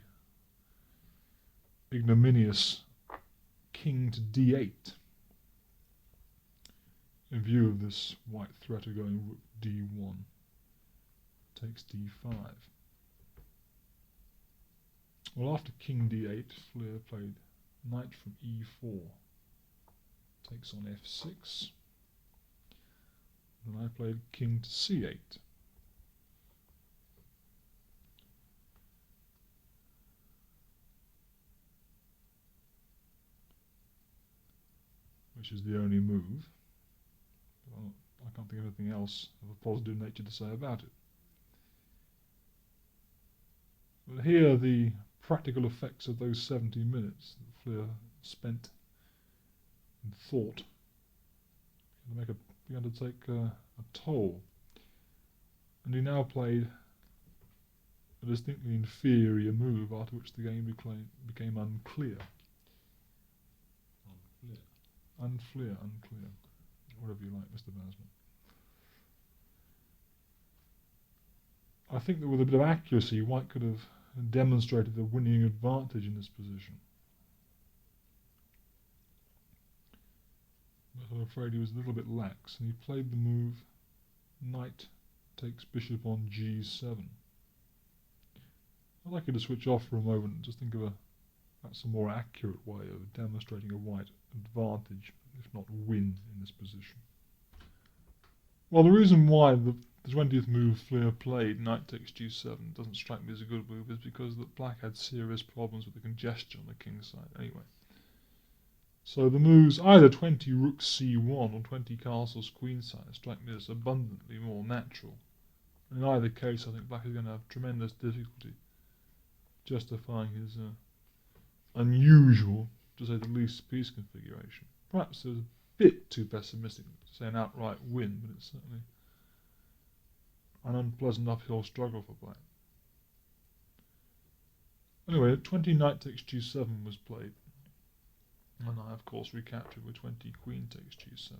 ignominious king to d8 in view of this white threat of going rook d1 takes d5. Well, after king d8, Fleur played knight from e4 takes on f6. Then I played king to c8. Which is the only move. Well, I can't think of anything else of a positive nature to say about it. But here are the practical effects of those 70 minutes that Fleur spent in thought. Began to take a toll. And he now played a distinctly inferior move, after which the game became unclear. Unclear, whatever you like, Mr. Basman. I think that with a bit of accuracy, white could have demonstrated the winning advantage in this position. But I'm afraid he was a little bit lax, and he played the move knight takes bishop on g7. I'd like you to switch off for a moment and just think of perhaps a more accurate way of demonstrating a white advantage, if not win, in this position. Well, the reason why the 20th move Fleur played, knight takes g7, doesn't strike me as a good move is because that black had serious problems with the congestion on the king's side anyway. So the moves either 20 rook c1 or 20 castles queenside strike me as abundantly more natural. In either case, I think black is going to have tremendous difficulty justifying his unusual, to say the least, piece configuration. Perhaps it was a bit too pessimistic to say an outright win, but it's certainly an unpleasant uphill struggle for black. Anyway, 20 knight takes g7 was played, and I of course recaptured with 20 queen takes g7.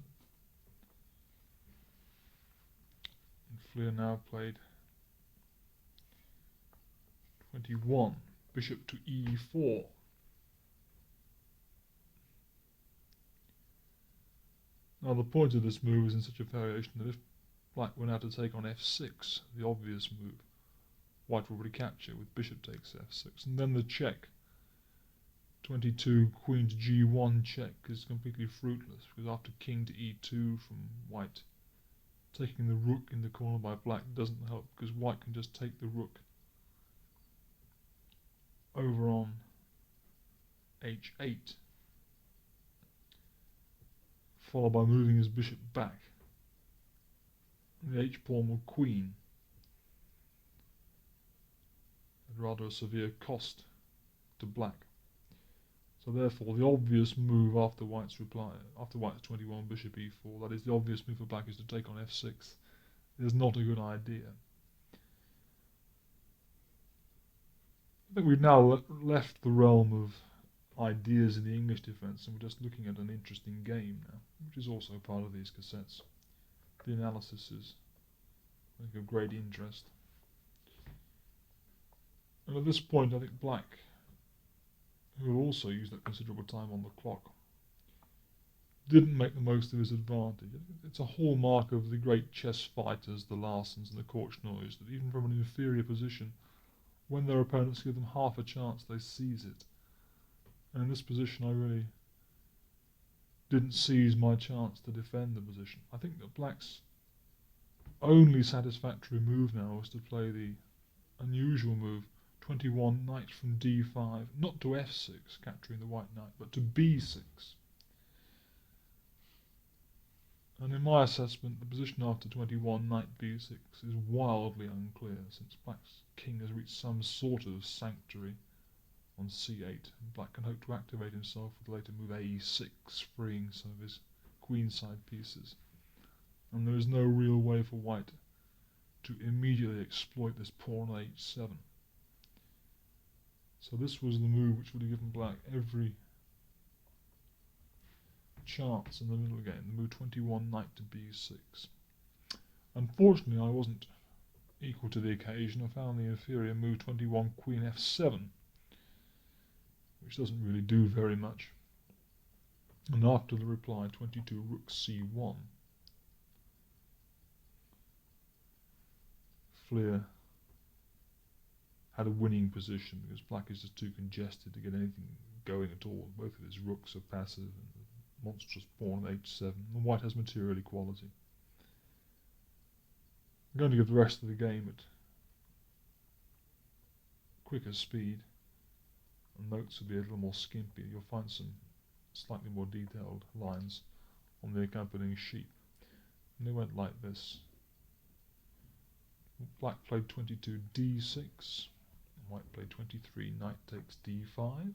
And Fleur now played 21 bishop to e4. Now the point of this move is in such a variation that if black were now to take on f6, the obvious move, white will recapture with bishop takes f6, and then the check, 22 queen to g1 check, is completely fruitless, because after king to e2 from white, taking the rook in the corner by black doesn't help, because white can just take the rook over on h8, followed by moving his bishop back. The h-pawn will queen, at rather a severe cost to black. So therefore the obvious move after white's 21 bishop e4, that is the obvious move for black, is to take on f6, is not a good idea. I think we've now left the realm of ideas in the English defence, and we're just looking at an interesting game now, which is also part of these cassettes. The analysis is, I think, of great interest. And at this point, I think black, who will also use that considerable time on the clock, didn't make the most of his advantage. It's a hallmark of the great chess fighters, the Larsens and the Korchnoys, that even from an inferior position, when their opponents give them half a chance, they seize it. And in this position, I really didn't seize my chance to defend the position. I think that black's only satisfactory move now was to play the unusual move 21 knight from d5, not to f6, capturing the white knight, but to b6. And in my assessment, the position after 21 knight b6 is wildly unclear, since black's king has reached some sort of sanctuary on c8, and black can hope to activate himself with later move a6, freeing some of his queenside pieces. And there is no real way for white to immediately exploit this pawn on h7. So this was the move which would have given black every chance in the middle game, the move 21 knight to b6. Unfortunately, I wasn't equal to the occasion. I found the inferior move 21 queen f7, which doesn't really do very much. And after the reply, 22 rook c1. Fleer had a winning position because black is just too congested to get anything going at all. Both of his rooks are passive, and the monstrous pawn on h7, and white has material equality. I'm going to give the rest of the game at quicker speed, and notes will be a little more skimpy. You'll find some slightly more detailed lines on the accompanying sheet. And they went like this. Black played 22 d6, white played 23 knight takes d5,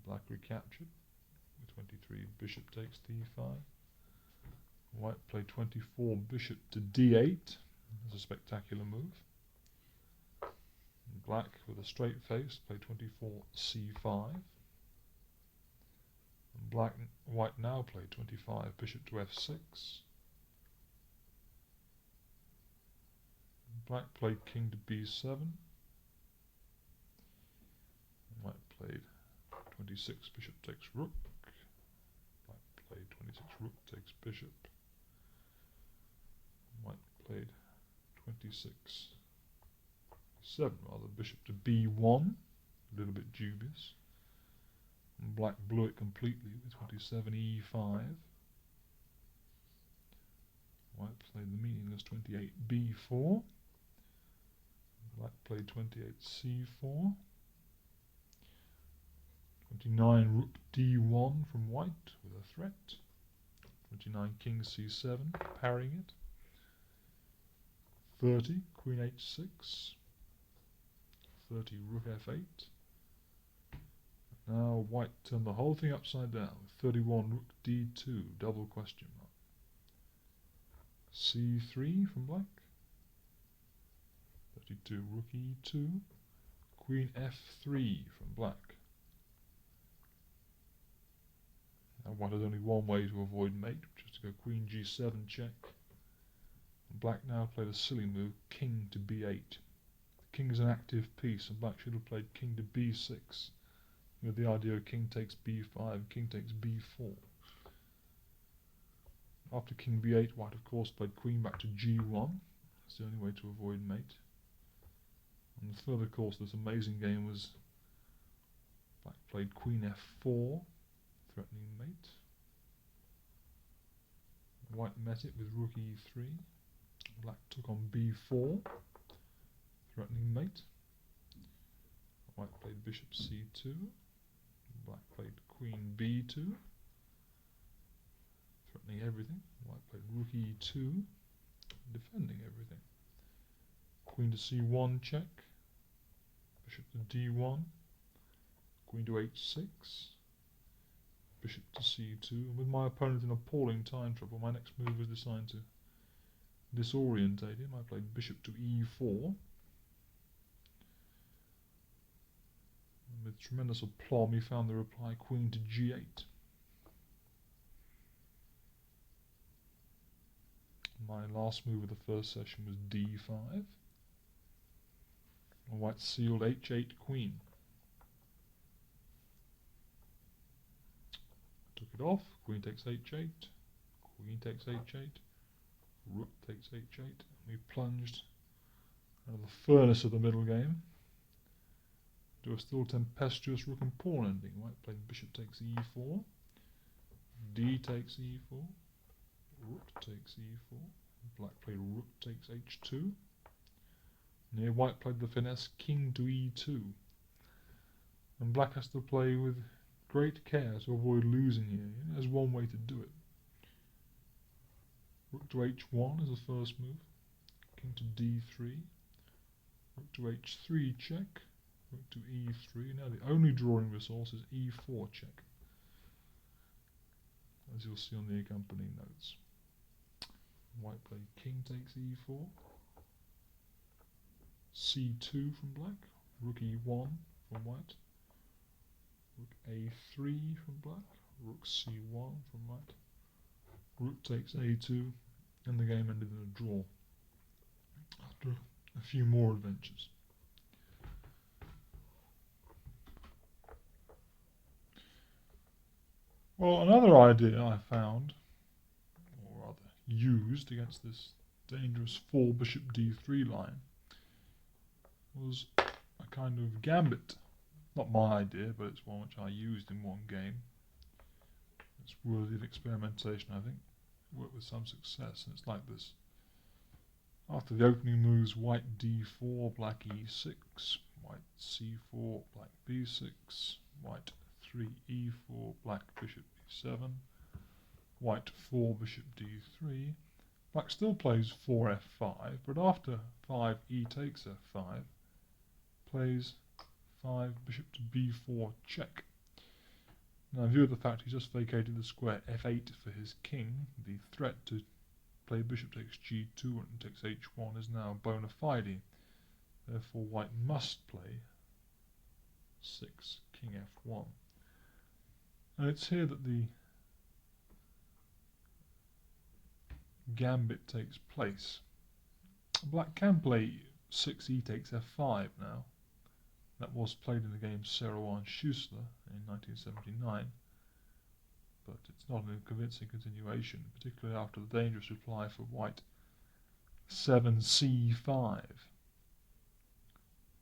black recaptured with 23 bishop takes d5, white played 24 bishop to d8 as a spectacular move, black with a straight face played 24 c5, and white now played 25 bishop to f6. Black played king to b7. White played 26 bishop takes rook. Black played 26 rook takes bishop. White played 26 7 rather, bishop to b1, a little bit dubious. And black blew it completely with 27 e5. White played the meaningless 28 b4. Black played 28 c4, 29 rook d1 from white with a threat, 29 king c7, parrying it, 30 queen h6, 30 rook f8. Now white turned the whole thing upside down with 31 rook d2, double question mark, c3 from black, 32 rook e2, queen f3 from black. Now white has only one way to avoid mate, which is to go queen g7 check. And black now played a silly move, king to b8. The king is an active piece, and black should have played king to b6, with the idea of king takes b5, king takes b4. After king b8, white of course played queen back to g1. That's the only way to avoid mate. And the further course of this amazing game was black played queen f4, threatening mate. White met it with rook e3. Black took on b4, threatening mate. White played bishop c2. Black played queen b2, threatening everything. White played rook e2, defending everything. Queen to c1 check. Bishop to d1, queen to h6, bishop to c2, and with my opponent in appalling time trouble, my next move was designed to disorientate him. I played bishop to e4, and with tremendous aplomb he found the reply queen to g8. My last move of the first session was d5. White sealed h8 queen. Took it off, queen takes h8, queen takes h8, rook takes h8, and we plunged out of the furnace of the middle game to a still tempestuous rook and pawn ending. White played bishop takes e4, d takes e4, rook takes e4, black played rook takes h2, And here white played the finesse king to e2. And black has to play with great care to avoid losing here. There's one way to do it. Rook to h1 is the first move. King to d3. Rook to h3 check. Rook to e3. Now the only drawing resource is e4 check, as you'll see on the accompanying notes. White played king takes e4. c2 from black. Rook e1 from white. Rook a3 from black. Rook c1 from white. Rook takes a2, and the game ended in a draw after a few more adventures. Well, another idea I found, or rather used, against this dangerous 4 bishop d3 line was a kind of gambit. Not my idea, but it's one which I used in one game. It's worthy of experimentation, I think. Worked with some success, and it's like this. After the opening moves, white d4, black e6, white c4, black b6, white 3 e4, black bishop e7, white 4 bishop d3. Black still plays 4 f5, but after 5 e takes f5, plays 5 bishop to b4 check. Now, in view of the fact he's just vacated the square f8 for his king, the threat to play bishop takes g2 and takes h1 is now bona fide. Therefore, white must play 6 king f1. And it's here that the gambit takes place. Black can play 6 e takes f5 now. That was played in the game Serois and Schuster in 1979, but it's not a convincing continuation, particularly after the dangerous reply for white 7c5.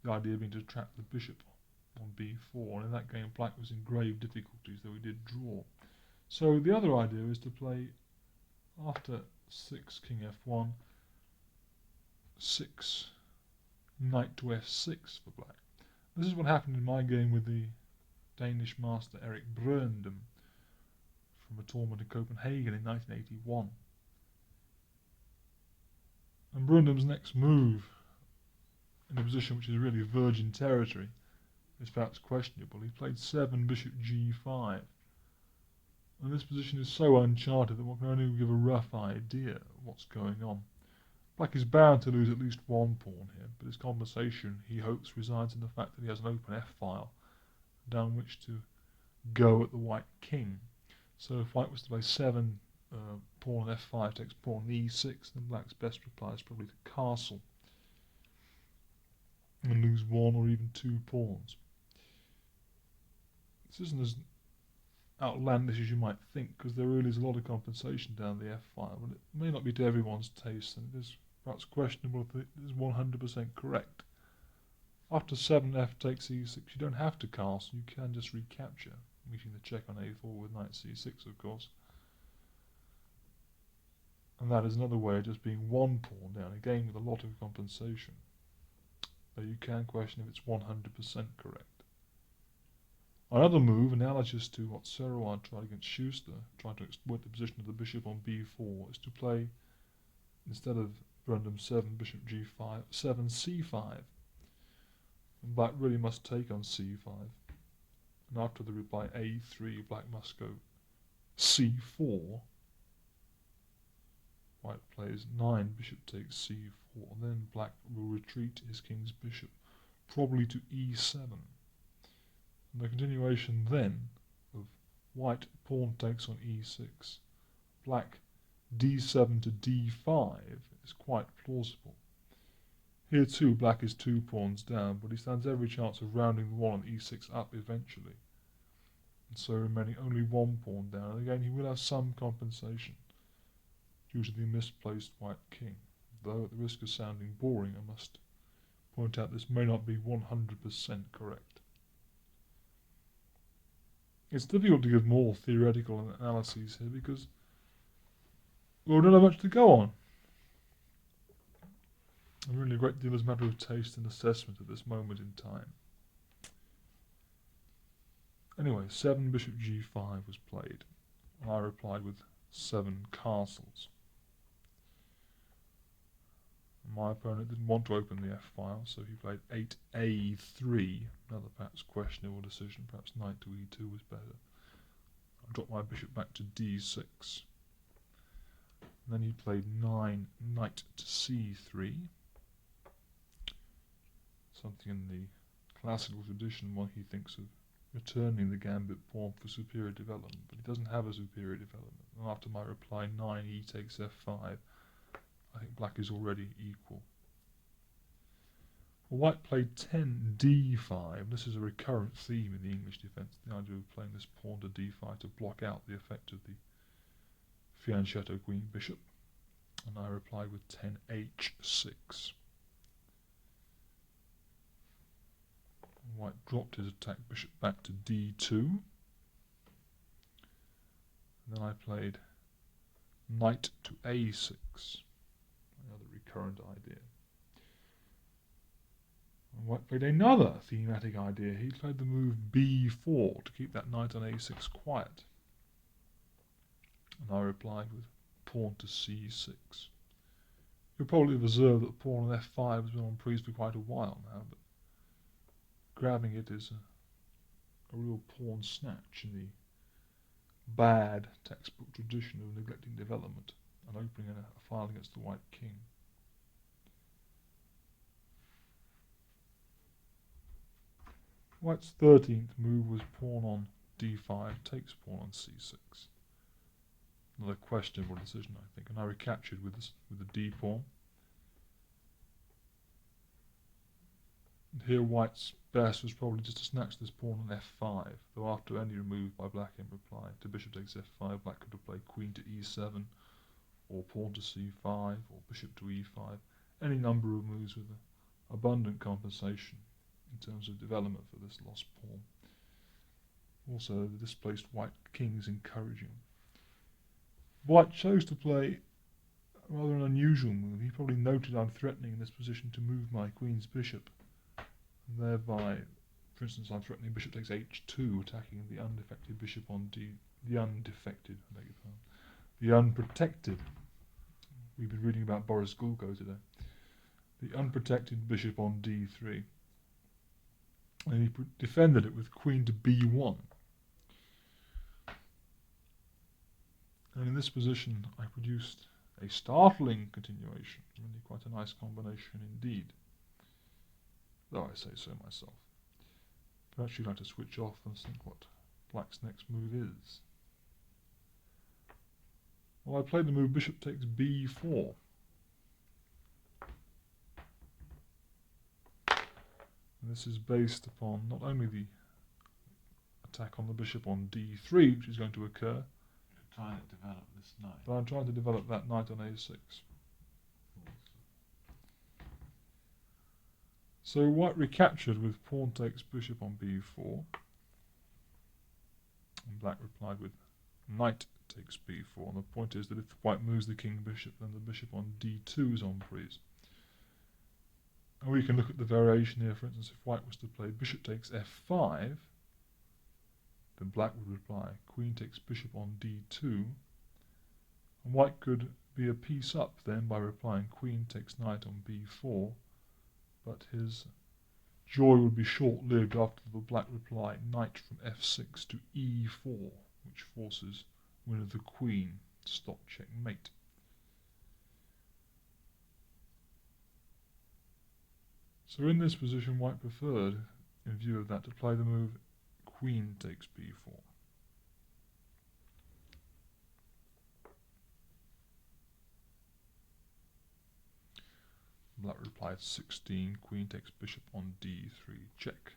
The idea being to trap the bishop on b4, and in that game black was in grave difficulties, though he did draw. So the other idea is to play, after 6 king f1, 6 knight to f6 for black. This is what happened in my game with the Danish master Erik Brøndum from a tournament in Copenhagen in 1981. And Brøndum's next move, in a position which is really virgin territory, is perhaps questionable. He played 7 bishop g5. And this position is so uncharted that one can only give a rough idea of what's going on. Black is bound to lose at least one pawn here, but his compensation, he hopes, resides in the fact that he has an open f-file down which to go at the white king. So if white was to play 7 pawn f5 takes pawn e6, then black's best reply is probably to castle and lose 1 or even 2 pawns. This isn't as outlandish as you might think, because there really is a lot of compensation down the f-file, but it may not be to everyone's taste, and it is perhaps questionable if it is 100% correct. After 7f takes e6, you don't have to castle, you can just recapture, meeting the check on a4 with knight c6, of course. And that is another way of just being 1 pawn down, again with a lot of compensation. Though you can question if it's 100% correct. Another move, analogous to what Serois tried against Schuster, trying to exploit the position of the bishop on b4, is to play, instead of Brøndum's 7 bishop g5, 7 c5. And black really must take on c5. And after the reply a3, black must go c4. White plays 9 bishop takes c4. And then black will retreat his king's bishop, probably to e7. And the continuation then of white pawn takes on e6, black d7 to d5 is quite plausible. Here too black is 2 pawns down, but he stands every chance of rounding the one on e6 up eventually, and so remaining only 1 pawn down, and again he will have some compensation due to the misplaced white king, though at the risk of sounding boring I must point out this may not be 100% correct. It's difficult to give more theoretical analyses here because we don't have much to go on. And really a great deal is a matter of taste and assessment at this moment in time. Anyway, 7 bishop g5 was played, and I replied with 7 castles. My opponent didn't want to open the f-file, so he played 8a3, another perhaps questionable decision. Perhaps knight to e2 was better. I dropped my bishop back to d6. And then he played 9 knight to c3, something in the classical tradition where he thinks of returning the gambit pawn for superior development, but he doesn't have a superior development. And after my reply 9 e takes f5, I think black is already equal. Well, white played 10 d5. This is a recurrent theme in the English defence, the idea of playing this pawn to d5 to block out the effect of the fianchetto queen bishop. And I replied with 10 h6. White dropped his attack bishop back to d2. And then I played knight to a6. Another recurrent idea. And White played another thematic idea. He played the move b4 to keep that knight on a6 quiet. And I replied with pawn to c6. You'll probably have observed that pawn on f5 has been on prise for quite a while now, but grabbing it is a real pawn snatch in the bad textbook tradition of neglecting development and opening a file against the white king. White's 13th move was pawn on d5 takes pawn on c6. Another questionable decision, I think, and I recaptured with the d pawn. And here White's best was probably just to snatch this pawn on f5, though after any remove by black in reply to bishop takes f5, black could have played queen to e7, or pawn to c5, or bishop to e5, any number of moves with abundant compensation in terms of development for this lost pawn. Also, the displaced white king is encouraging. White chose to play rather an unusual move. He probably noted I'm threatening in this position to move my queen's bishop, and thereby, for instance, I'm threatening bishop takes h2, attacking the undefected bishop on the unprotected. We've been reading about Boris Gulko today. The unprotected bishop on d3. And he defended it with queen to b1. And in this position, I produced a startling continuation, really quite a nice combination indeed, though I say so myself. Perhaps you'd like to switch off and think what black's next move is. Well, I played the move bishop takes b4. And this is based upon not only the attack on the bishop on d3, which is going to occur, Trying to develop this knight. but I'm trying to develop that knight on a6. So white recaptured with pawn takes bishop on b4. And black replied with knight takes b4. And the point is that if white moves the king bishop, then the bishop on d2 is on prise. And we can look at the variation here. For instance, if white was to play bishop takes f5, then black would reply queen takes bishop on d2, and white could be a piece up then by replying queen takes knight on b4, but his joy would be short-lived after the black reply knight from f6 to e4, which forces winner the queen to stop checkmate. So in this position, white preferred, in view of that, to play the move queen takes b4. Black replied 16, queen takes bishop on d3, check.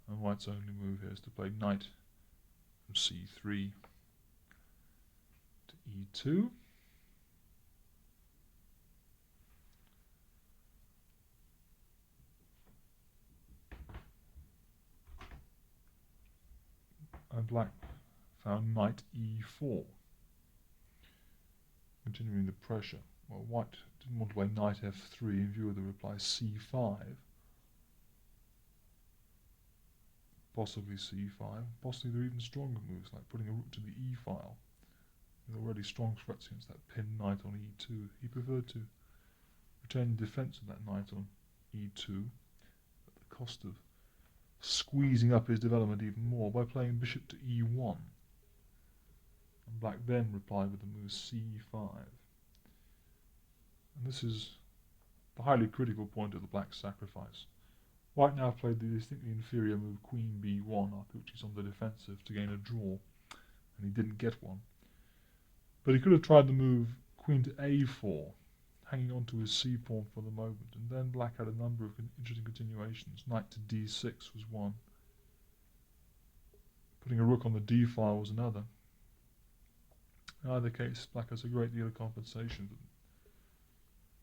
And white's only move here is to play knight from c3 to e2. And black found knight e4. Continuing the pressure. Well, white didn't want to play knight f3 in view of the reply c5. Possibly c5. Possibly there are even stronger moves, like putting a rook to the e file. With already strong threats against that pinned knight on e2. He preferred to retain the defence of that knight on e2 at the cost of squeezing up his development even more by playing bishop to e1. And black then replied with the move c5. And this is the highly critical point of the black sacrifice. White now played the distinctly inferior move queen b1, after which he's on the defensive to gain a draw, and he didn't get one. But he could have tried the move queen to a4, hanging on to his c-pawn for the moment, and then black had a number of interesting continuations. Knight to d6 was one. Putting a rook on the d file was another. In either case, black has a great deal of compensation.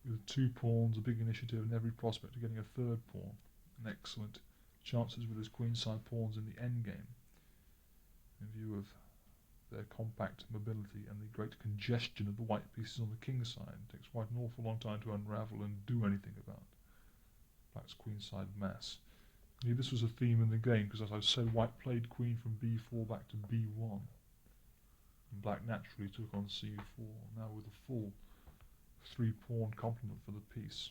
With 2 pawns, a big initiative, and every prospect of getting a third pawn, and excellent chances with his queenside pawns in the endgame, in view of their compact mobility and the great congestion of the white pieces on the king's side. It takes white an awful long time to unravel and do anything about black's queenside mass. Indeed, this was a theme in the game, because as I said, white played queen from b4 back to b1, and black naturally took on c4, now with a full 3-pawn complement for the piece.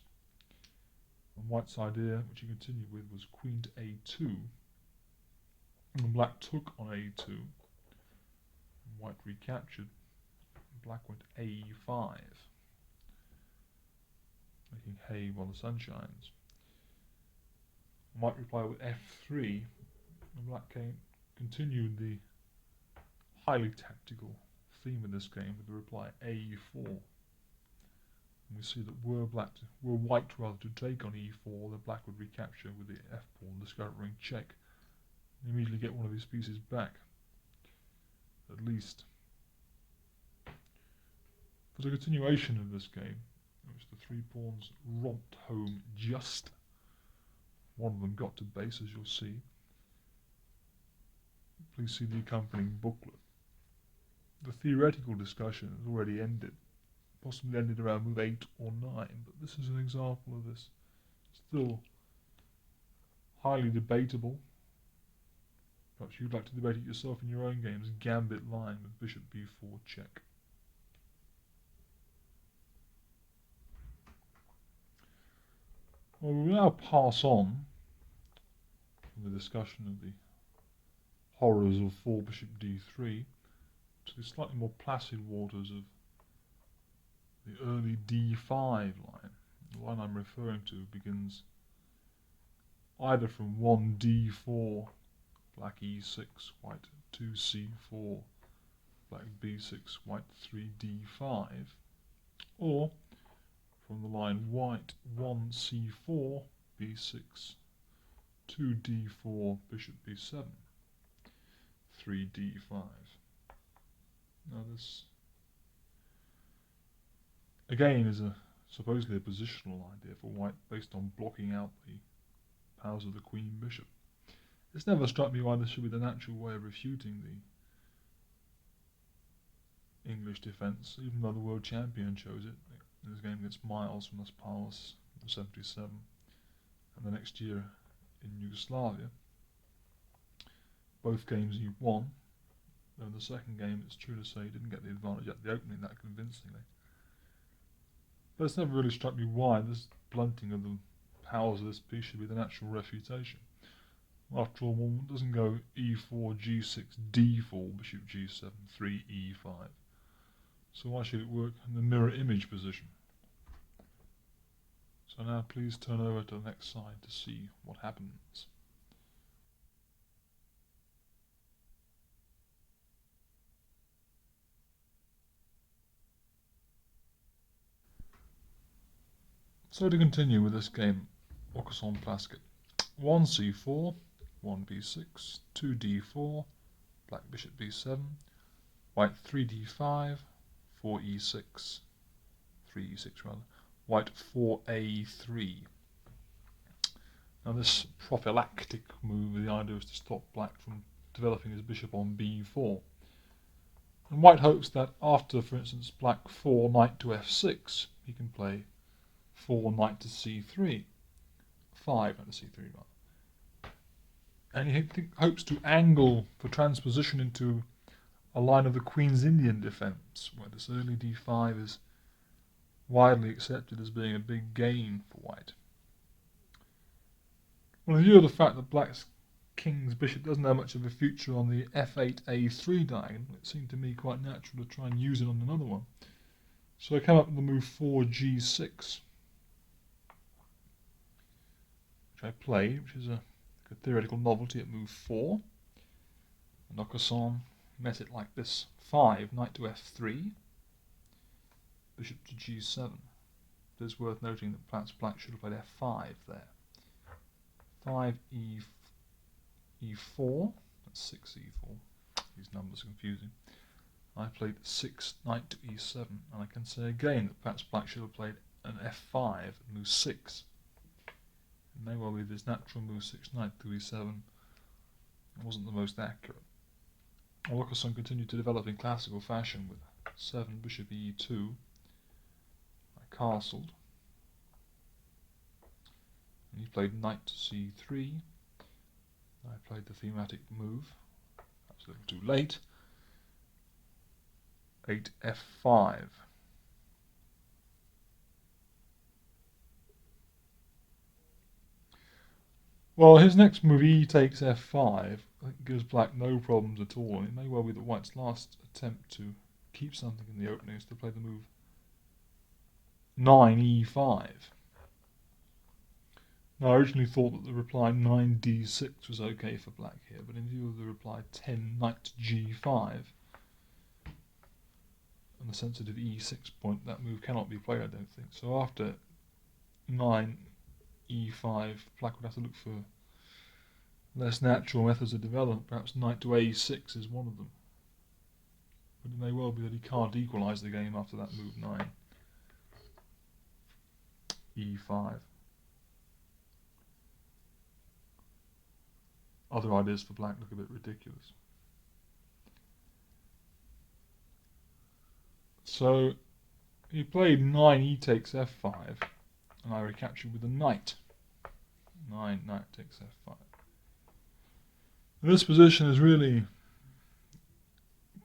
And white's idea, which he continued with, was queen to a2, and black took on a2, and white recaptured, and black went a5, making hay while the sun shines. And white replied with f3, and black continued the highly tactical theme of this game with the reply a4. And we see that were white to take on e4, then black would recapture with the f-pawn, discovering check, and immediately get one of his pieces back, at least. For the continuation of this game, in which the 3 pawns romped home just, one of them got to base, as you'll see. Please see the accompanying booklet. The theoretical discussion has already ended, possibly ended around move 8 or 9, but this is an example of this. Still highly debatable. Perhaps you'd like to debate it yourself in your own games. Gambit line with bishop b4 check. Well, we will now pass on from the discussion of the horrors of 4 bishop d3 to the slightly more placid waters of the early d5 line. The line I'm referring to begins either from 1 d4, black e6, white 2 c4, black b6, white 3 d5, or from the line white 1 c4, b6, 2 d4, bishop b7, 3 d5. Now this again is supposedly a positional idea for white based on blocking out the powers of the queen bishop. It's never struck me why this should be the natural way of refuting the English defence, even though the world champion chose it in his game against Miles from Las Palmas in '77, and the next year in Yugoslavia. Both games he won, though in the second game it's true to say he didn't get the advantage at the opening that convincingly. But it's never really struck me why this blunting of the powers of this piece should be the natural refutation. After all, one doesn't go e4, g6, d4, bishop g7, 3, e5. So why should it work in the mirror image position? So now please turn over to the next side to see what happens. So to continue with this game, Aucassin Plaskett. 1 c4, 1 b6, 2 d4, black bishop b7, white 3 d5, 4 e6, 3 e6 rather, white 4 a3. Now this prophylactic move, the idea is to stop black from developing his bishop on b4. And white hopes that after, for instance, black 4 knight to f6, he can play 4 knight to c3, 5 knight to c3 rather. And he hopes to angle for transposition into a line of the Queen's Indian defence, where this early d5 is widely accepted as being a big gain for white. Well, in view of the fact that black's king's bishop doesn't have much of a future on the f8 a3 diagonal, it seemed to me quite natural to try and use it on another one. So I came up with the move 4 g6, which I played, which is a theoretical novelty at move 4. And Aucassin met it like this: 5 knight to f3, bishop to g7. It is worth noting that perhaps black should have played f5 there. 5 e4, that's 6 e4, these numbers are confusing. I played 6 knight to e7, and I can say again that perhaps black should have played an f5 at move 6. It may well be this natural move 6 knight to e7 wasn't the most accurate. Aucassin continued to develop in classical fashion with 7 bishop e2. I castled, and he played knight to c3. I played the thematic move, perhaps a little too late, 8 f5. Well, his next move, e takes f5, I think gives black no problems at all, and it may well be that white's last attempt to keep something in the opening is to play the move 9 e5. Now, I originally thought that the reply 9 d6 was okay for black here, but in view of the reply 10 knight to g5 and the sensitive e6 point, that move cannot be played, I don't think. So after 9 e5, black would have to look for less natural methods of development. Perhaps knight to a6 is one of them. But it may well be that he can't equalise the game after that move 9 e5. Other ideas for black look a bit ridiculous. So he played 9 e takes f5, and I recaptured with a knight. 9 knight takes f5. This position is really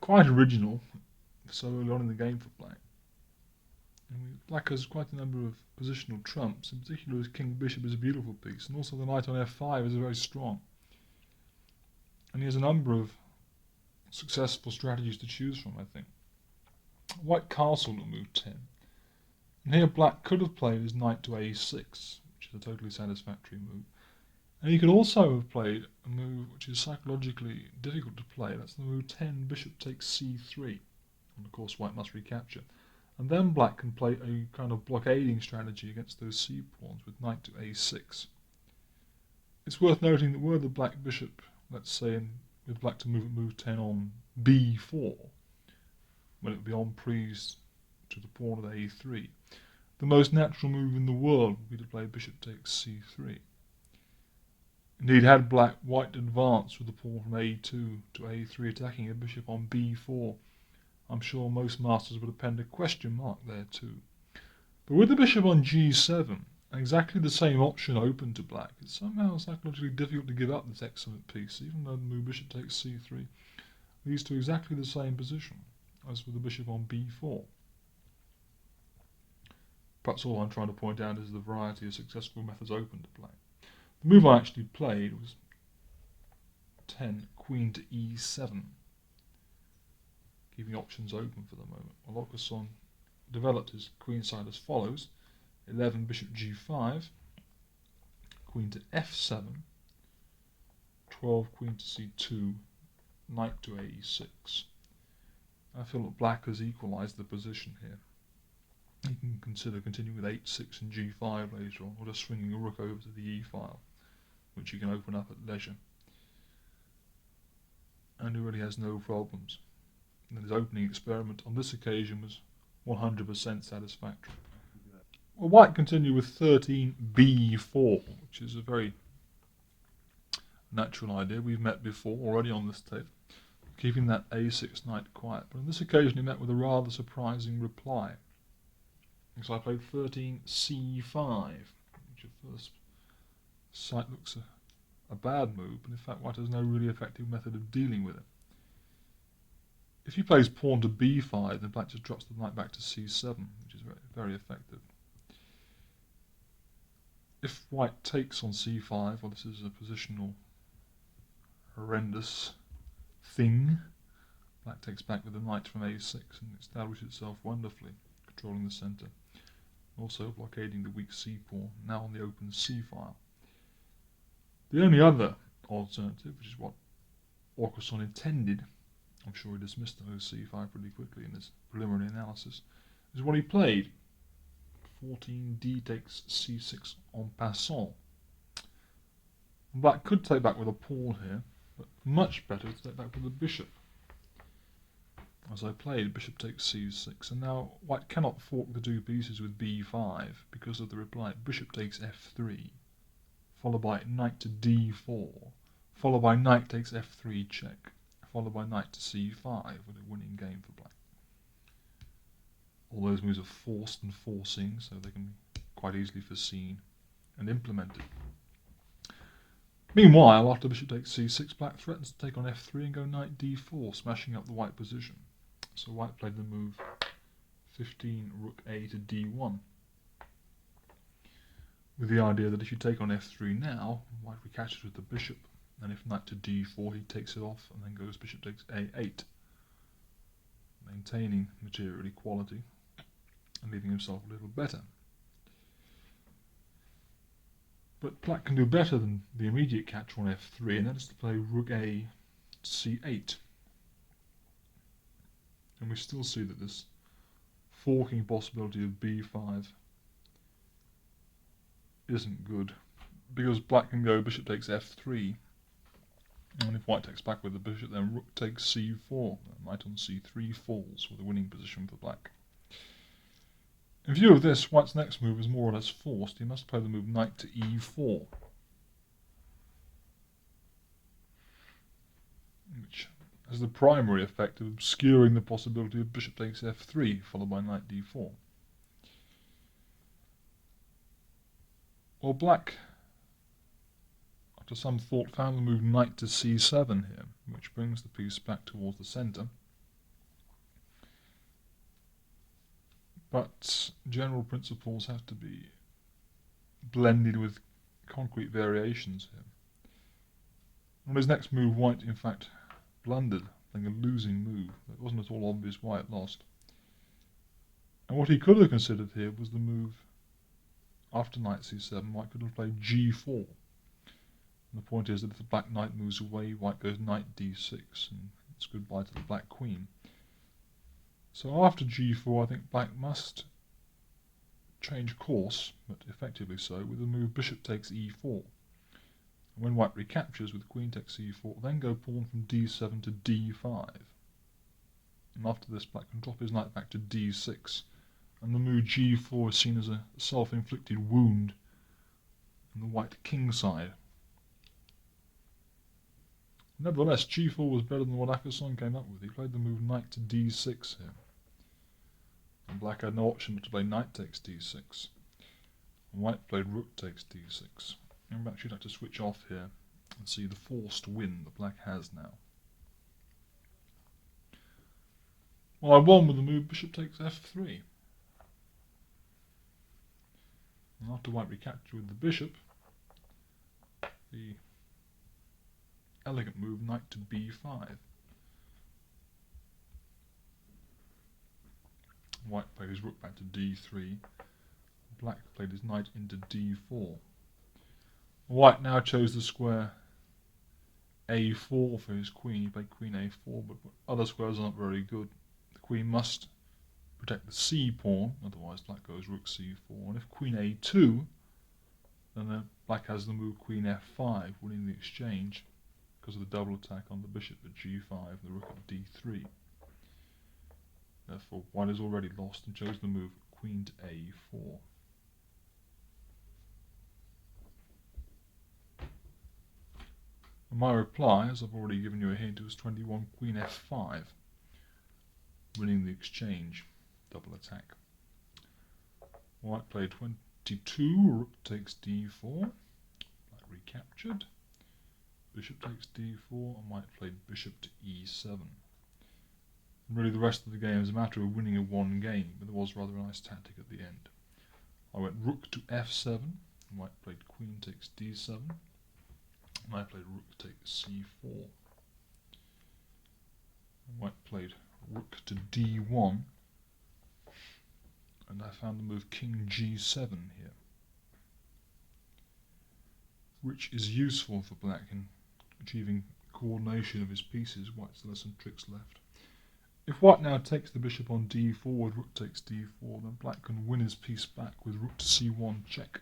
quite original so early on in the game for black. And black has quite a number of positional trumps, in particular his king bishop is a beautiful piece, and also the knight on f5 is very strong. And he has a number of successful strategies to choose from, I think. White castled at move 10. And here black could have played his knight to a6, which is a totally satisfactory move. And he could also have played a move which is psychologically difficult to play. That's the move 10, bishop takes c3. And of course white must recapture. And then black can play a kind of blockading strategy against those c pawns with knight to a6. It's worth noting that were the black bishop, let's say, with black to move at move 10 on b4, when it would be en prise to the pawn of a3, the most natural move in the world would be to play bishop takes c3. Indeed, had white advanced with the pawn from a2 to a3 attacking a bishop on b4, I'm sure most masters would append a question mark there too. But with the bishop on g7, and exactly the same option open to black, it's somehow psychologically difficult to give up this excellent piece, even though the move bishop takes c3 leads to exactly the same position as with the bishop on b4. Perhaps all I'm trying to point out is the variety of successful methods open to black. The move I actually played was 10 queen to e7, keeping options open for the moment. While Aucassin developed his queen side as follows: 11 bishop g5, queen to f7, 12 queen to c2, knight to a6. I feel that black has equalised the position here. You can consider continuing with 8, 6 and g5 later on, or just swinging a rook over to the e file, which you can open up at leisure. And he really has no problems. And his opening experiment on this occasion was 100% satisfactory. Well, white continued with 13 b4, which is a very natural idea. We've met before already on this tape. keeping that a6 knight quiet. But on this occasion he met with a rather surprising reply. So I played 13c5, which at first sight looks a bad move, but in fact white has no really effective method of dealing with it. If he plays pawn to b5, then black just drops the knight back to c7, which is very, very effective. If white takes on c5, well, this is a positional horrendous thing. Black takes back with the knight from a6 and establishes itself wonderfully, controlling the centre. Also blockading the weak c pawn, now on the open c file. The only other alternative, which is what Orkherson intended, I'm sure he dismissed the c5 pretty quickly in his preliminary analysis, is what he played. 14d takes c6 en passant. Black could take back with a pawn here, but much better to take back with the bishop. As I played, bishop takes c6, and now white cannot fork the two pieces with b5 because of the reply. Bishop takes f3, followed by knight to d4, followed by knight takes f3 check, followed by knight to c5 with a winning game for black. All those moves are forced and forcing, so they can be quite easily foreseen and implemented. Meanwhile, after bishop takes c6, black threatens to take on f3 and go knight d4, smashing up the white position. So white played the move 15 rook a to d1, with the idea that if you take on f3 now, white recaptures with the bishop, and if knight to d4 he takes it off and then goes bishop takes a8, maintaining material equality and leaving himself a little better. But black can do better than the immediate capture on f3, and that is to play rook a to c8. And we still see that this forking possibility of b5 isn't good, because black can go bishop takes f3, and if white takes back with the bishop, then rook takes c4. Knight on c3 falls with a winning position for black. In view of this, white's next move is more or less forced. He must play the move knight to e4, which has the primary effect of obscuring the possibility of bishop takes f3, followed by knight d4. Well, black, after some thought, found the move knight to c7 here, which brings the piece back towards the centre. But general principles have to be blended with concrete variations here. On his next move, white, in fact, blundered, playing a losing move. It wasn't at all obvious why it lost. And what he could have considered here was the move after knight c7. White could have played g4. And the point is that if the black knight moves away, white goes knight d6, and it's goodbye to the black queen. So after g4, I think black must change course, but effectively so, with the move bishop takes e4. And when white recaptures with queen takes e4, then go pawn from d7 to d5. And after this, black can drop his knight back to d6, and the move g4 is seen as a self-inflicted wound on the white king side. Nevertheless, g4 was better than what Orkherson came up with. He played the move knight to d6 here. And black had no option but to play knight takes d6. And white played rook takes d6. And we'll actually have to switch off here and see the forced win that black has now. Well, I won with the move bishop takes f3. And after white recaptured with the bishop, the elegant move knight to b5. White played his rook back to d3. Black played his knight into d4. White now chose the square a4 for his queen. He played queen a4, but other squares aren't very good. The queen must protect the c pawn, otherwise black goes rook c4. And if queen a2, then black has the move queen f5, winning the exchange because of the double attack on the bishop at g5 and the rook at d3. Therefore, white is already lost and chose the move queen to a4. And my reply, as I've already given you a hint, was 21 queen f5, winning the exchange, double attack. White played 22, rook takes d4, black recaptured, bishop takes d4, and white played bishop to e7. And really the rest of the game is a matter of winning a one game, but there was rather a nice tactic at the end. I went rook to f7, and white played queen takes d7, and I played rook takes c4. And white played rook to d1, and I found the move king g7 here, which is useful for black in achieving coordination of his pieces. White still has some tricks left. If white now takes the bishop on d4 with rook takes d4, then black can win his piece back with rook to c1 check.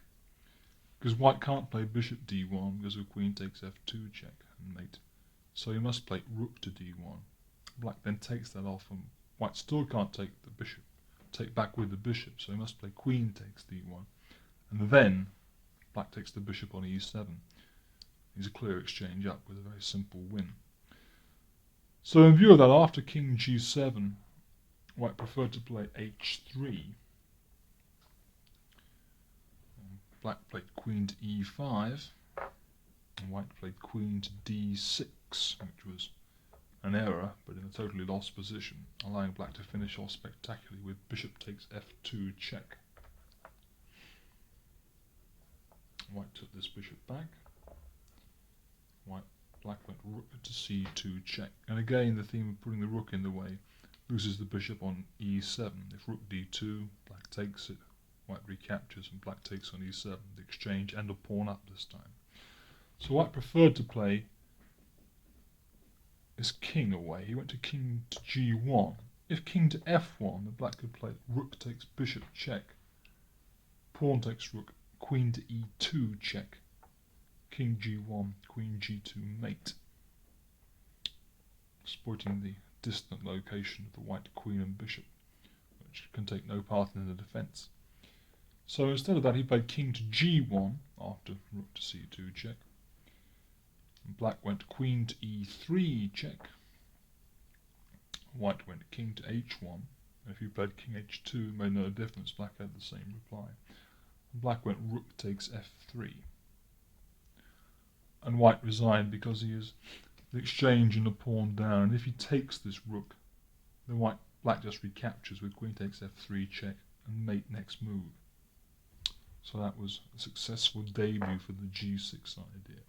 Because white can't play bishop d1 because of queen takes f2 check and mate. So he must play rook to d1. Black then takes that off, and white still can't take back with the bishop, so he must play queen takes d1. And then black takes the bishop on e7. He's a clear exchange up with a very simple win. So in view of that, after king g7, white preferred to play h3. Black played queen to e5, and white played queen to d6, which was an error, but in a totally lost position, allowing black to finish off spectacularly with bishop takes f2 check. White took this bishop back. Black went rook to c2 check, and again the theme of putting the rook in the way loses the bishop on e7. If rook d2, black takes it, white recaptures, and black takes on e7, the exchange and a pawn up this time. So white preferred to play his king away. He went to king to g1. If king to f1, then black could play rook takes bishop check, pawn takes rook, queen to e2 check, king g1, queen g2 mate, exploiting the distant location of the white queen and bishop, which can take no part in the defence. So instead of that, he played king to g1 after rook to c2 check. And black went queen to e3 check. White went king to h1. And if he played king h2, it made no difference. Black had the same reply. And black went rook takes f3. And white resigned because he is the exchange and a pawn down. And if he takes this rook, then black just recaptures with queen takes f3 check and mate next move. So that was a successful debut for the g6 idea.